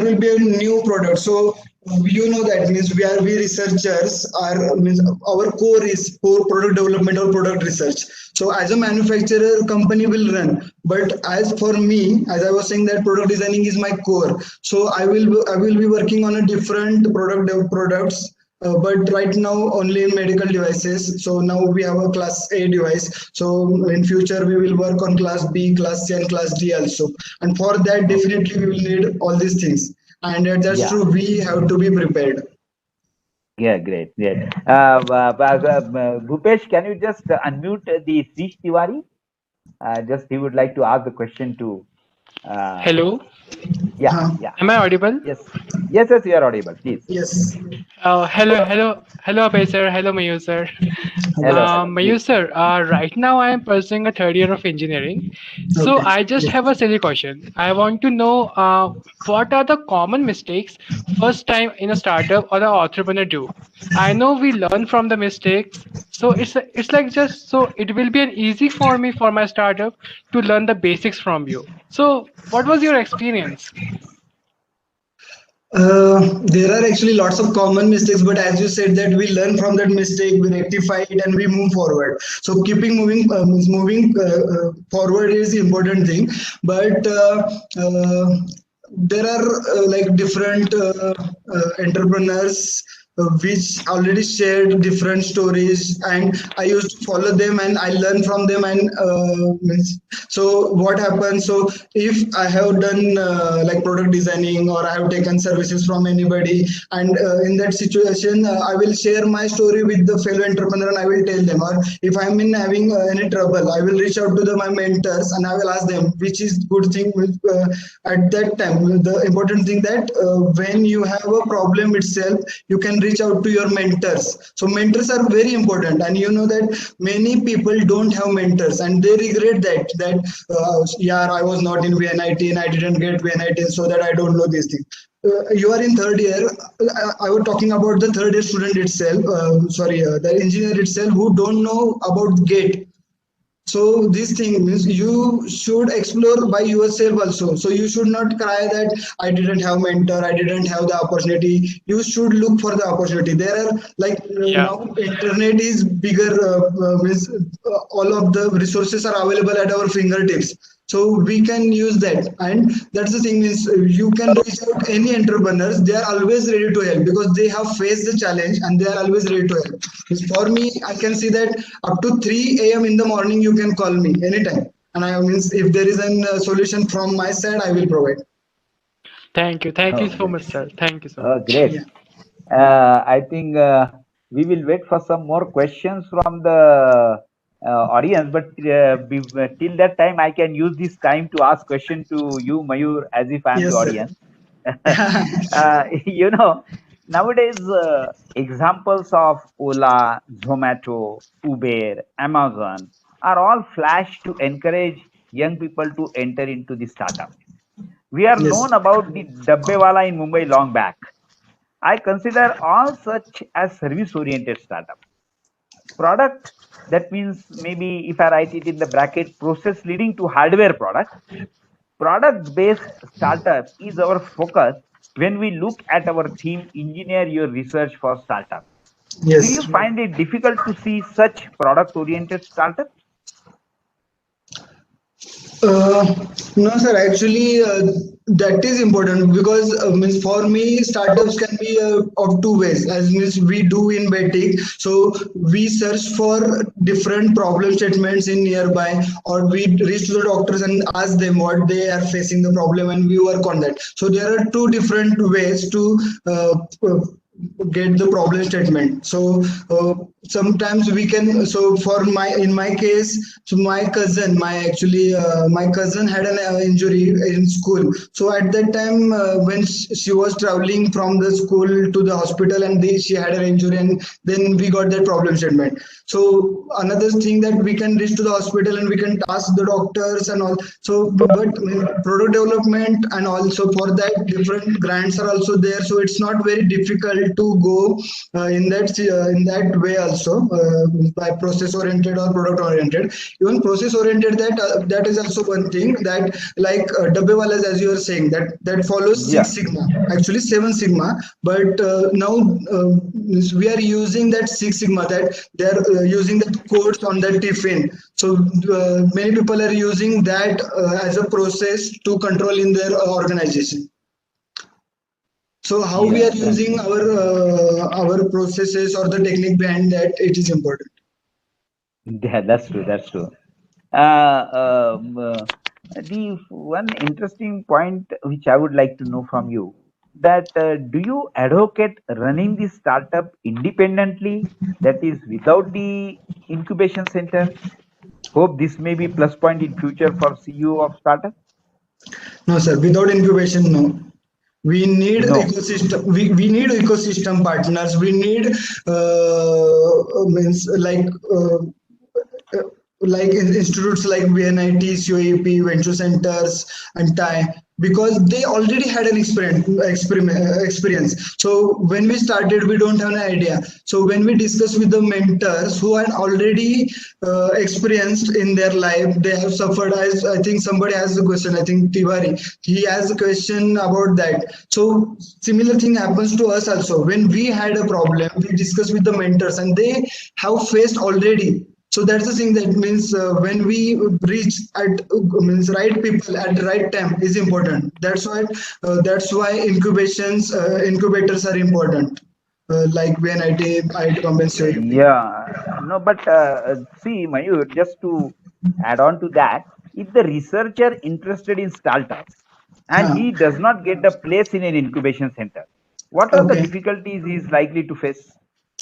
will be a new product. So you know that, means we researchers are, means our core is core product development or product research. So as a manufacturer, company will run. But as for me, as I was saying, that product designing is my core. So I will be working on a different products. But right now only in medical devices. So now we have a class A device. So in future we will work on class B, class C, and class D also. And for that, okay, definitely we will need all these things. And that's yeah, true. We have to be prepared. yeah, great, great. Bhupesh, can you just unmute the Srish Tiwari? Just he would like to ask the question to. Uh, Hello, yeah, Huh? yeah, am I audible? yes, yes, yes. You are audible. Please. Yes. Hello, Abhay sir. Hello, Mayur sir. Hello, hello. Mayur Please. sir, right now I am pursuing a third year of engineering. So Okay. I just have a silly question. I want to know what are the common mistakes first time in a startup or an entrepreneur do? I know we learn from the mistakes. So it's like just so it will be an easy for me for my startup to learn the basics from you. So what was your experience? There are actually lots of common mistakes, but as you said that we learn from that mistake, we rectify it, and we move forward. So keeping moving forward is the important thing. But there are like different entrepreneurs. which already shared different stories, and I used to follow them and I learn from them. And so what happens? So if I have done like product designing, or I have taken services from anybody, and in that situation, I will share my story with the fellow entrepreneur and I will tell them. Or if I'm in having any trouble, I will reach out to my mentors and I will ask them, which is good thing at that time. The important thing that when you have a problem itself, you can reach out to your mentors. So mentors are very important, and you know that many people don't have mentors and they regret that yeah, I was not in VNIT and I didn't get VNIT, so that I don't know these things. You are in third year. I was talking about the third year student itself. The engineer itself who don't know about GATE. So this thing means you should explore by yourself also. So you should not cry that I didn't have mentor, I didn't have the opportunity. You should look for the opportunity. There are like now internet is bigger, means all of the resources are available at our fingertips. So we can use that, and that's the thing is you can reach out any entrepreneurs. They are always ready to help because they have faced the challenge and they are always ready to help. For me, I can see that up to 3 a.m. in the morning you can call me anytime, and I means if there is a solution from my side, I will provide. Thank you so much, sir. Thank you so much. Great. I think we will wait for some more questions from the audience, but till that time I can use this time to ask question to you, Mayur, as if I am the audience. You know, nowadays examples of Ola, Zomato, Uber, Amazon are all flashed to encourage young people to enter into the startup. We are known about the Dabbewala in Mumbai long back. I consider all such as service-oriented startup. Product, that means maybe if I write it in the bracket, process leading to hardware product. Product-based startup is our focus when we look at our theme, engineer your research for startup. Yes. Do you find it difficult to see such product-oriented startups? No, sir. Actually, that is important because means for me, startups can be of two ways. As means we do in Betik, so we search for different problem statements in nearby, or we reach to the doctors and ask them what they are facing the problem, and we work on that. So there are two different ways to get the problem statement. So sometimes we can, so for in my case, so my cousin had an injury in school. So at that time when she was traveling from the school to the hospital, and she had an injury, and then we got that problem statement. So another thing that we can reach to the hospital and we can ask the doctors and all. So but product development and also for that different grants are also there. So it's not very difficult to go in that way also, by process oriented or product oriented. Even process oriented, that is also one thing that, like Dabbewalas, as you are saying, that follows Six Sigma, actually 7 Sigma, but now we are using that Six Sigma, that they are using the codes on the tiffin. So many people are using that as a process to control in their organization. So how we are using our processes or the technique behind that, it is important. Yeah, that's true. The one interesting point which I would like to know from you, that do you advocate running the startup independently, that is without the incubation center? Hope this may be plus point in future for CEO of startup. No, sir, without incubation, no. We need ecosystem. We need ecosystem partners. We need means like institutes like VNIT, COEP, venture centers, and TIE, because they already had an experience. So when we started, we don't have an idea. So when we discuss with the mentors who are already experienced in their life, they have suffered. I think somebody has a question. I think Tiwari, he has a question about that. So similar thing happens to us also. When we had a problem, we discuss with the mentors, and they have faced already. So that's the thing, that means when we reach at right people at the right time is important. That's why incubators are important. like VNIT, IIT Bombay, CIUP. Yeah, no, but see, Mayur, just to add on to that, if the researcher interested in startups and Huh. he does not get a place in an incubation center, what are the Okay. difficulties he is likely to face,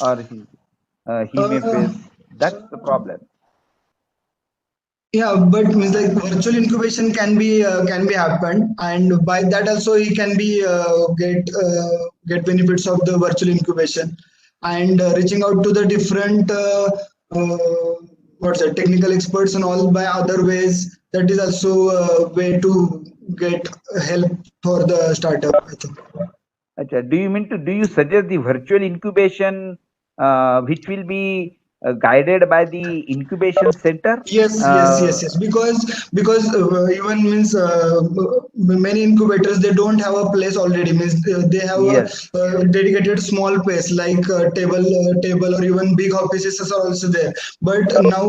or he may Uh, face? That's the problem. Yeah, but means like virtual incubation can be happened, and by that also he can be get benefits of the virtual incubation, and reaching out to the different uh, what's that technical experts and all by other ways. That is also a way to get help for the startup, I think. Acha, do you suggest the virtual incubation which will be guided by the incubation center? Yes. Because even means many incubators they don't have a place already. Means they have a Yes. dedicated small place like table or even big offices are also there. But now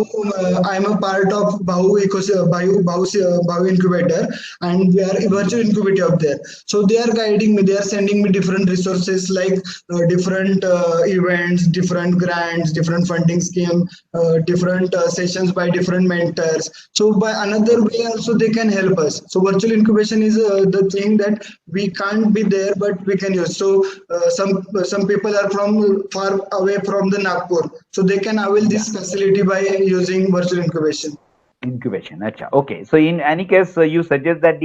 I'm a part of Bahu incubator, and we are a virtual incubator up there. So they are guiding me. They are sending me different resources like different events, different grants, different funding scheme, different sessions by different mentors. So by another way also they can help us. So virtual incubation is the thing that we can't be there, but we can use. So some people are from far away from the Nagpur, so they can avail Yeah. this facility by using virtual incubation. Incubation. Acha. Okay. So in any case, you suggest that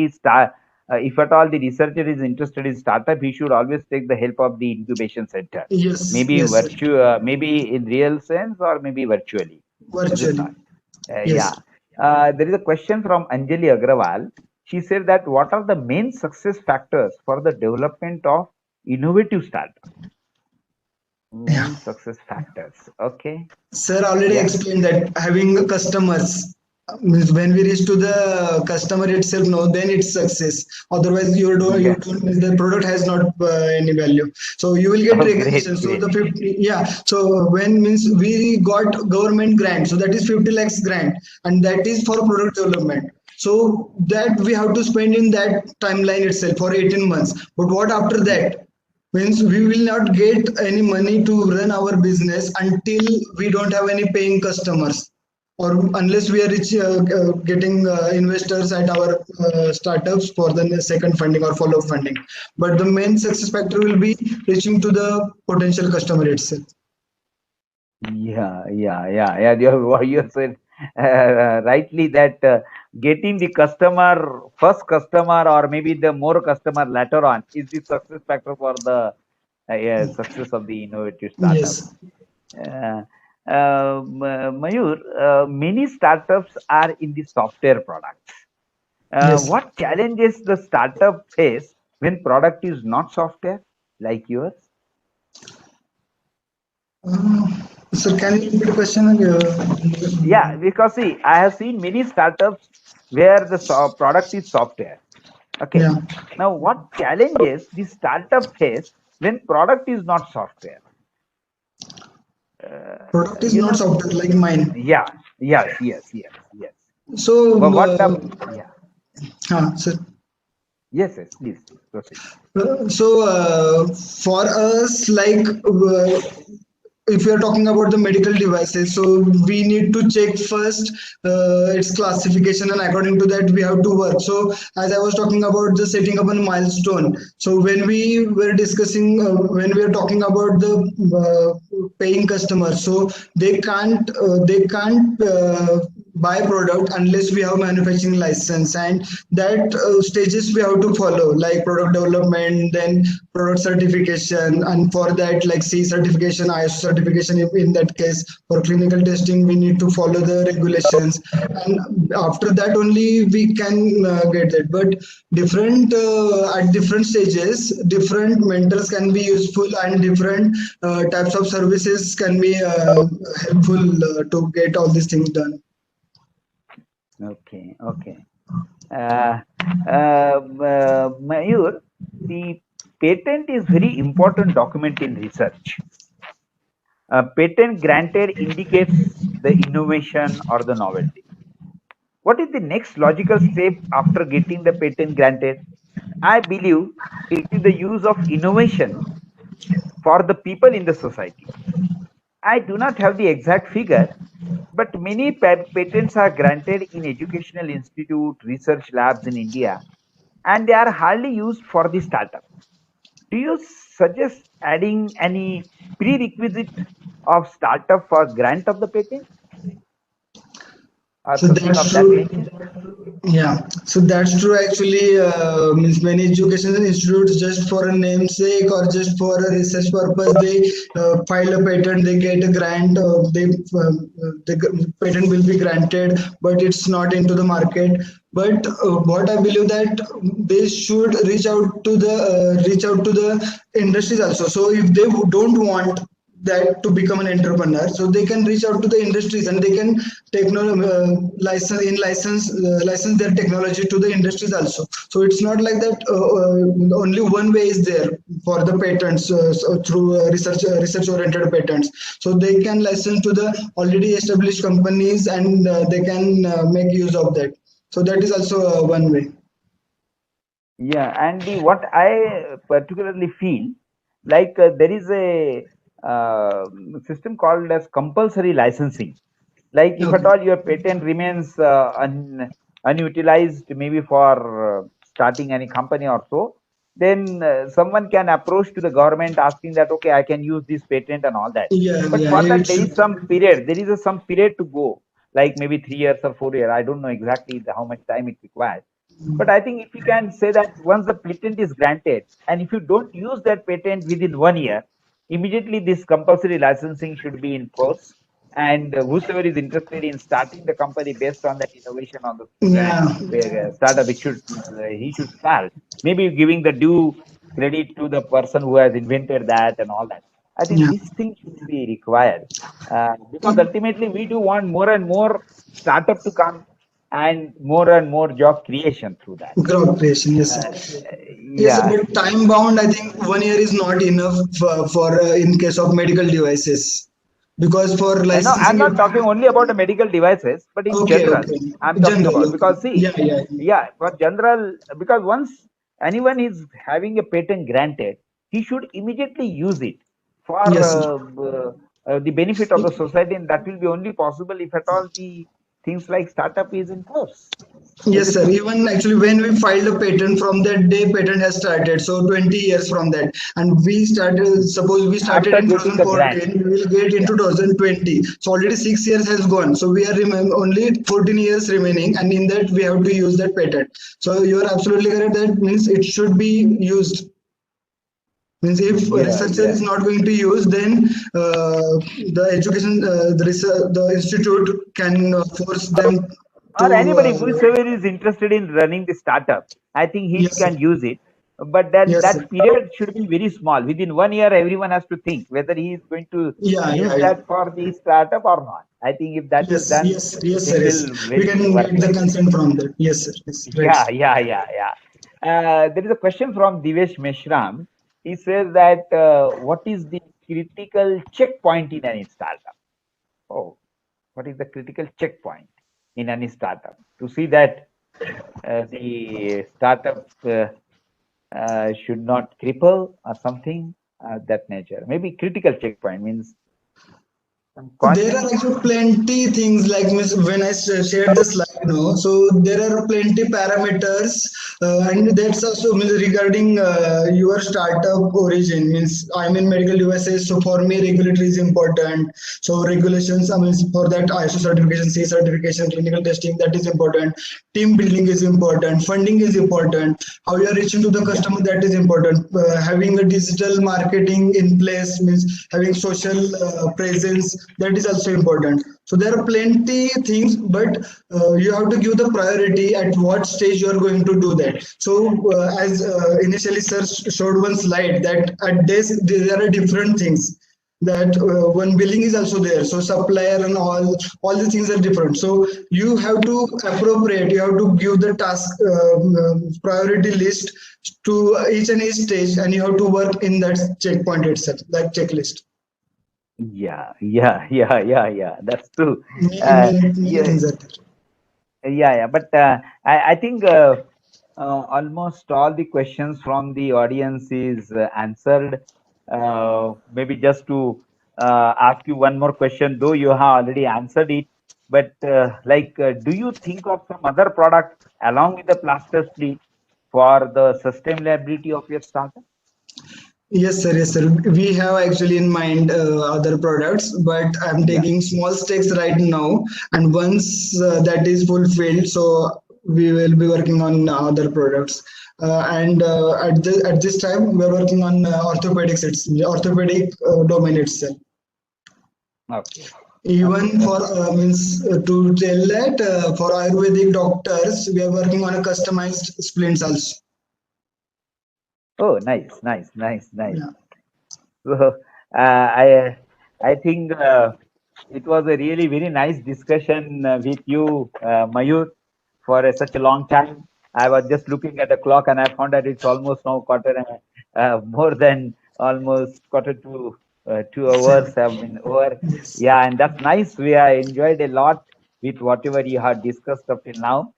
if at all the researcher is interested in startup, he should always take the help of the incubation center. Maybe Yes, sir. maybe in real sense or maybe virtually. Is it Virtually. not? Yes. Yeah. There is a question from Anjali Agrawal. She said that what are the main success factors for the development of innovative startup? Yeah. Main success factors. Okay. Sir already Yeah. explained that having customers means when we reach to the customer itself, no, then it's success. Otherwise, you Yeah. don't the product has not any value. So you will get Oh, recognition. great, So the great. 50, yeah. So when means we got government grant, so that is 50 lakhs grant, and that is for product development. So that we have to spend in that timeline itself for 18 months. But what after that? Means we will not get any money to run our business until we don't have any paying customers or unless we are getting investors at our startups for the second funding or follow funding, but the main success factor will be reaching to the potential customer itself. Yeah. You said rightly that getting the customer, first customer, or maybe the more customer later on, is the success factor for the yeah, success of the innovative startup. Yes. Uh, Mayur, many startups are in the software products. Yes. What challenges the startup face when product is not software like yours? uh, Sir, can you repeat the question? Yeah, because see, I have seen many startups where the product is software. Okay. Yeah, Now, what challenges the startup face when product is not software? product is You not know? software like mine. Yeah. Yes. So But what the? Yeah. sir. Yes. Please proceed. For us, like if we are talking about the medical devices, so we need to check first its classification, and according to that, we have to work. So, as I was talking about the setting up a milestone, so when we were discussing, when we are talking about the paying customers, so they can't buy product unless we have manufacturing license, and that stages we have to follow like product development, then product certification, and for that like C certification, ISO certification. If in that case for clinical testing we need to follow the regulations, and after that only we can get that. But different at different stages different mentors can be useful, and different types of services can be helpful to get all these things done. Okay. Mayur, the patent is very important document in research. A patent granted indicates the innovation or the novelty. What is the next logical step after getting the patent granted? I believe it is the use of innovation for the people in the society. I do not have the exact figure, but many patents are granted in educational institute, research labs in India, and they are hardly used for the startup. Do you suggest adding any prerequisite of startup for grant of the patent or So something that's of that true. nature? Yeah, so that's true. Actually, means many educational institutes just for a namesake or just for a research purpose, they file a patent, they get a grant, the patent will be granted, but it's not into the market. But what I believe that they should reach out to the industries also. So if they don't want that to become an entrepreneur, so they can reach out to the industries and they can license their technology to the industries also. So it's not like that only one way is there for the patents, so through research oriented patents. So they can license to the already established companies and they can make use of that. So that is also one way. Yeah, and what I particularly feel like there is a system called as compulsory licensing. Like if at Okay. all your patent remains unutilized, maybe for starting any company or so, then someone can approach to the government asking that okay, I can use this patent and all that. Yeah, But yeah, for that it there is should. some period. There is some period to go, like maybe 3 years or 4 years. I don't know exactly how much time it requires. But I think if you can say that once the patent is granted, and if you don't use that patent within 1 year, immediately this compulsory licensing should be in force. And whosoever is interested in starting the company based on that innovation on the Yeah, startup, it should he should start. Maybe giving the due credit to the person who has invented that and all that. I think yeah. this thing should be required because ultimately we do want more and more startup to come and more job creation through that. Crop creation, yes, sir. Uh, Yes, yeah. but time bound, I think 1 year is not enough for in case of medical devices, because for No, I'm licensing not it. talking only about the medical devices, but in Okay, general, okay. I'm talking General, about okay. because see, Yeah, yeah, yeah, for general, because once anyone is having a patent granted, he should immediately use it for yes, sir. the benefit of the society, and that will be only possible if at all the things like startup is in force, Yes, isn't sir. it? Even actually, when we filed a patent, from that day, patent has started. So 20 years from that, and we started. Suppose we started After in getting the grant, 2014, we will get in yeah. 2020. So already 6 years has gone. So we are only 14 years remaining, and in that we have to use that patent. So you are absolutely correct. That means it should be used. Means if a Yeah, researcher yeah. is not going to use, then the education, the institute can force them to. Or anybody whosoever is interested in running the startup, I think he Yes, sir. can use it. But that Yes, that sir. period should be very small. Within 1 year, everyone has to think whether he is going to Yeah, use yeah, yeah. that for the startup or not. I think if that is Yes, done, yes, the yes, thing sir. will Yes, we very can work get the nicely. consent from that. Yes, sir. Yes, right. Yeah, yeah, yeah, yeah. There is a question from Divesh Meshram. He says that what is the critical checkpoint in any startup? Oh, what is the critical checkpoint in any startup to see that the startup should not cripple or something that nature. Maybe critical checkpoint means some There are caution. actually plenty things like when I shared the slide, no. So there are plenty parameters, and that's also means regarding your startup origin. Means I'm in medical devices, so for me regulatory is important. So regulations, I mean for that ISO certification, C certification, clinical testing, that is important. Team building is important. Funding is important. How you are reaching to the Yeah. customer, that is important. Having a digital marketing in place means having social presence, that is also important. So there are plenty things, but you have to give the priority at what stage you are going to do that. So as initially sir showed one slide that at this there are different things, that one billing is also there, so supplier and all the things are different. So you have to appropriate, you have to give the task priority list to each and each stage, and you have to work in that checkpoint itself, that checklist. Yeah, yeah, yeah, yeah, yeah. That's true. Many Yeah, things are there. yeah, yeah. But I think almost all the questions from the audience is answered. maybe just to ask you one more question, though you have already answered it. But do you think of some other product along with the plaster split for the sustainability of your startup? Yes, sir. Yes, sir. We have actually in mind other products, but I'm Yeah. taking small steps right now. And once that is fulfilled, so we will be working on other products. And at this time, we're working on orthopedics. It's the orthopedic domain itself. Okay. Okay. Even for Okay. means to tell that for Ayurvedic doctors, we are working on a customized splints also. Oh, nice, nice, nice, nice. Yeah. So, I think it was a really very nice discussion with you, Mayur, for such a long time. I was just looking at the clock and I found that it's almost now more than almost quarter to 2 hours Seven. have been over. Yes. Yeah, and that's nice. We are enjoyed a lot with whatever you have discussed up till now.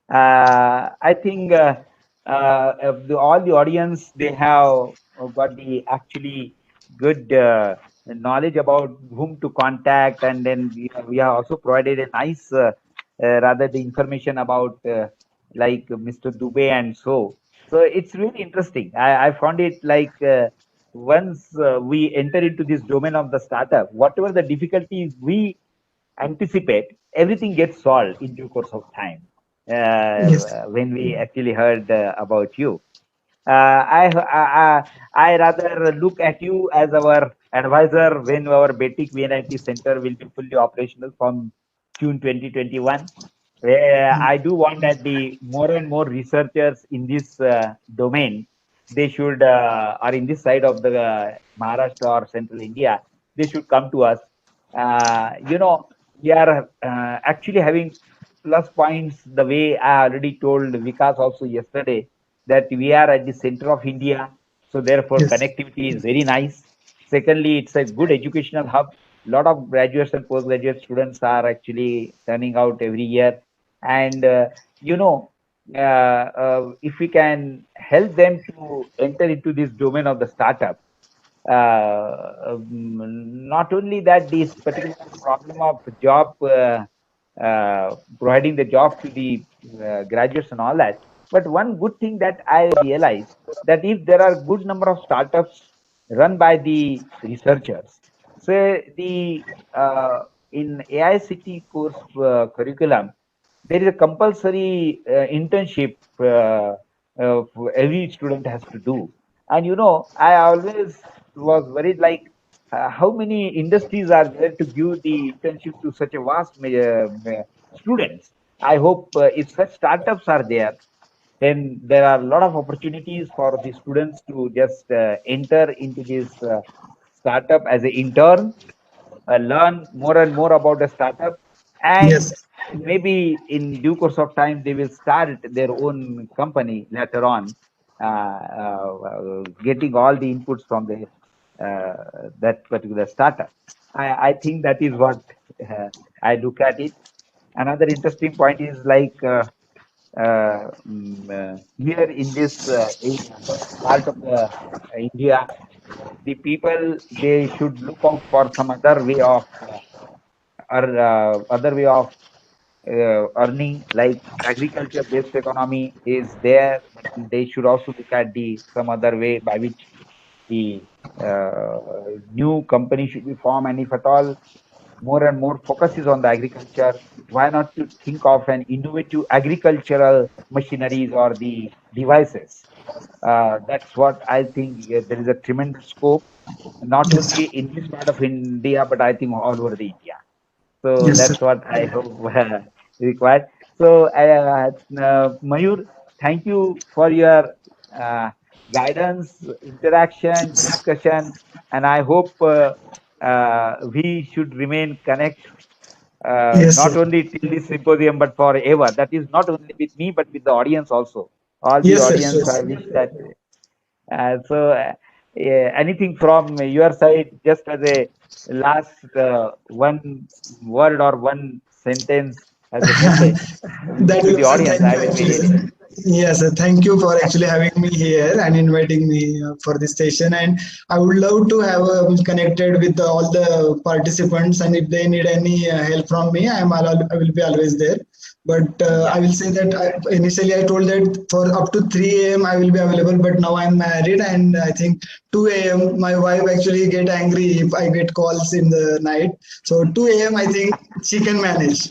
I think all the audience they have got the actually good knowledge about whom to contact, and then we have also provided a nice rather the information about Mr. Dubey and so. So it's really interesting. I found it once we enter into this domain of the startup, whatever the difficulties we anticipate, everything gets solved in due course of time. Yes. When we actually heard about you, I rather look at you as our advisor when our Betik VNIT Center will be fully operational from June 2021. I do want that the more and more researchers in this domain, they should, or in this side of the Maharashtra or Central India, they should come to us. We are actually having plus points the way I already told Vikas also yesterday that we are at the center of India, so therefore Yes. connectivity is very nice. Secondly, it's a good educational hub. A lot of graduates and postgraduate students are actually turning out every year, and if we can help them to enter into this domain of the startup, not only that this particular problem of job providing the job to the graduates and all that, but one good thing that I realized that if there are good number of startups run by the researchers, say the in AICT course curriculum, there is a compulsory internship every student has to do. And I always was worried how many industries are there to give the internship to such a vast students. I hope if such startups are there, then there are a lot of opportunities for the students to just enter into this startup as an intern, learn more and more about the startup, and Yes. maybe in due course of time they will start their own company later on, getting all the inputs from the that particular startup. I think that is what I look at it. Another interesting point is here in this part of the India, the people they should look out for some other way of or other way of earning, like agriculture based economy is there, but they should also look at the some other way by which the new company should be formed, and if at all more and more focus is on the agriculture, why not to think of an innovative agricultural machineries or the devices. That's what I think. There is a tremendous scope, not only Yes. in this part of India, but I think all over the India. So Yes, sir. that's what I hope required. So, Mayur, thank you for your uh, guidance, interaction, discussion, and I hope we should remain connect Yes, not sir. only till this symposium but forever. That is not only with me but with the audience also. All the Yes, sir. audience, I Yes. wish that. Anything from your side, just as a last one word or one sentence as a message That to will the be, sir. audience, Thank I you will be actually, really. sir. Yes, thank you for actually having me here and inviting me for this session. And I would love to have connected with all the participants. And if they need any help from me, I will be always there. But Yeah. I will say that initially I told that for up to 3 a.m. I will be available. But now I'm married, and I think 2 a.m. my wife actually get angry if I get calls in the night. So 2 a.m. I think she can manage.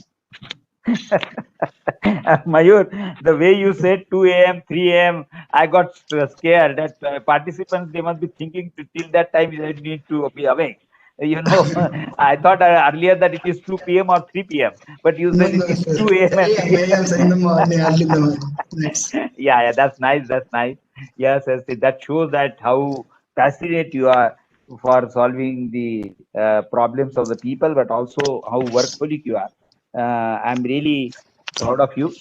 Mayur, the way you said 2 a.m., 3 a.m., I got scared that participants, they must be thinking till that time they need to be awake. You know, I thought earlier that it is 2 p.m. or 3 p.m., but you No, said it no, is sir. 2 a.m. and 3 AM in the morning, early in the morning. Nice. yeah, that's nice. That's nice. Yes, yes, that shows that how passionate you are for solving the problems of the people, but also how workaholic you are. I'm really proud of you.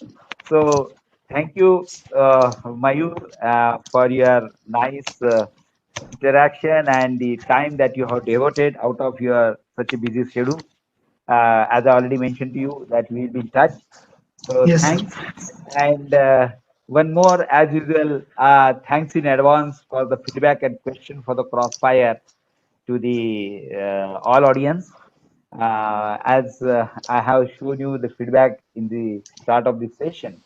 So, thank you, Mayur, for your nice interaction and the time that you have devoted out of your such a busy schedule. As I already mentioned to you, that we will be in touch. So Yes, sir. thanks. And one more, as usual, thanks in advance for the feedback and question for the crossfire to the all audience. As I have shown you the feedback in the start of this session,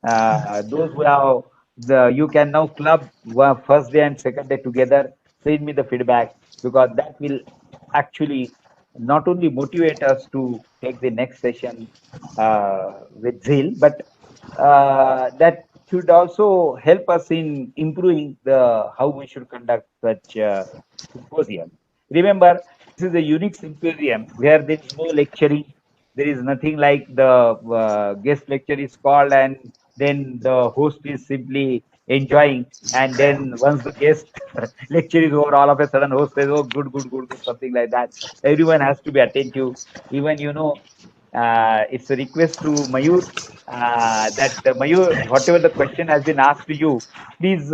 those who have you can now club first day and second day together. Send me the feedback because that will actually not only motivate us to take the next session with zeal, but that should also help us in improving the how we should conduct such symposium. Remember, this is a unique symposium where there is no lecturing. There is nothing like the guest lecture is called and then the host is simply enjoying. And then once the guest lecture is over, all of a sudden host says, "Oh, good, good, good, good," something like that. Everyone has to be attentive. Even it's a request to Mayur that Mayur, whatever the question has been asked to you, please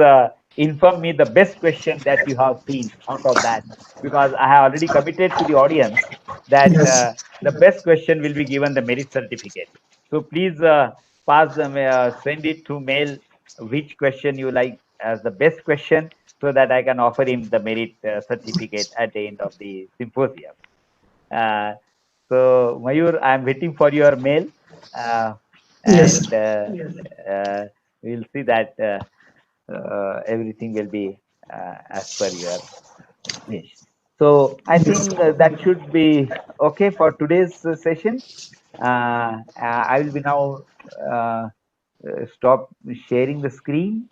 inform me the best question that you have seen out of that, because I have already committed to the audience that Yes. the best question will be given the merit certificate. So please send it through mail which question you like as the best question so that I can offer him the merit certificate at the end of the symposium. Uh, so, Mayur, I'm waiting for your mail, uh, Yes. and uh, we'll see that everything will be as per your wish. So, I think that should be okay for today's session. I will be now stop sharing the screen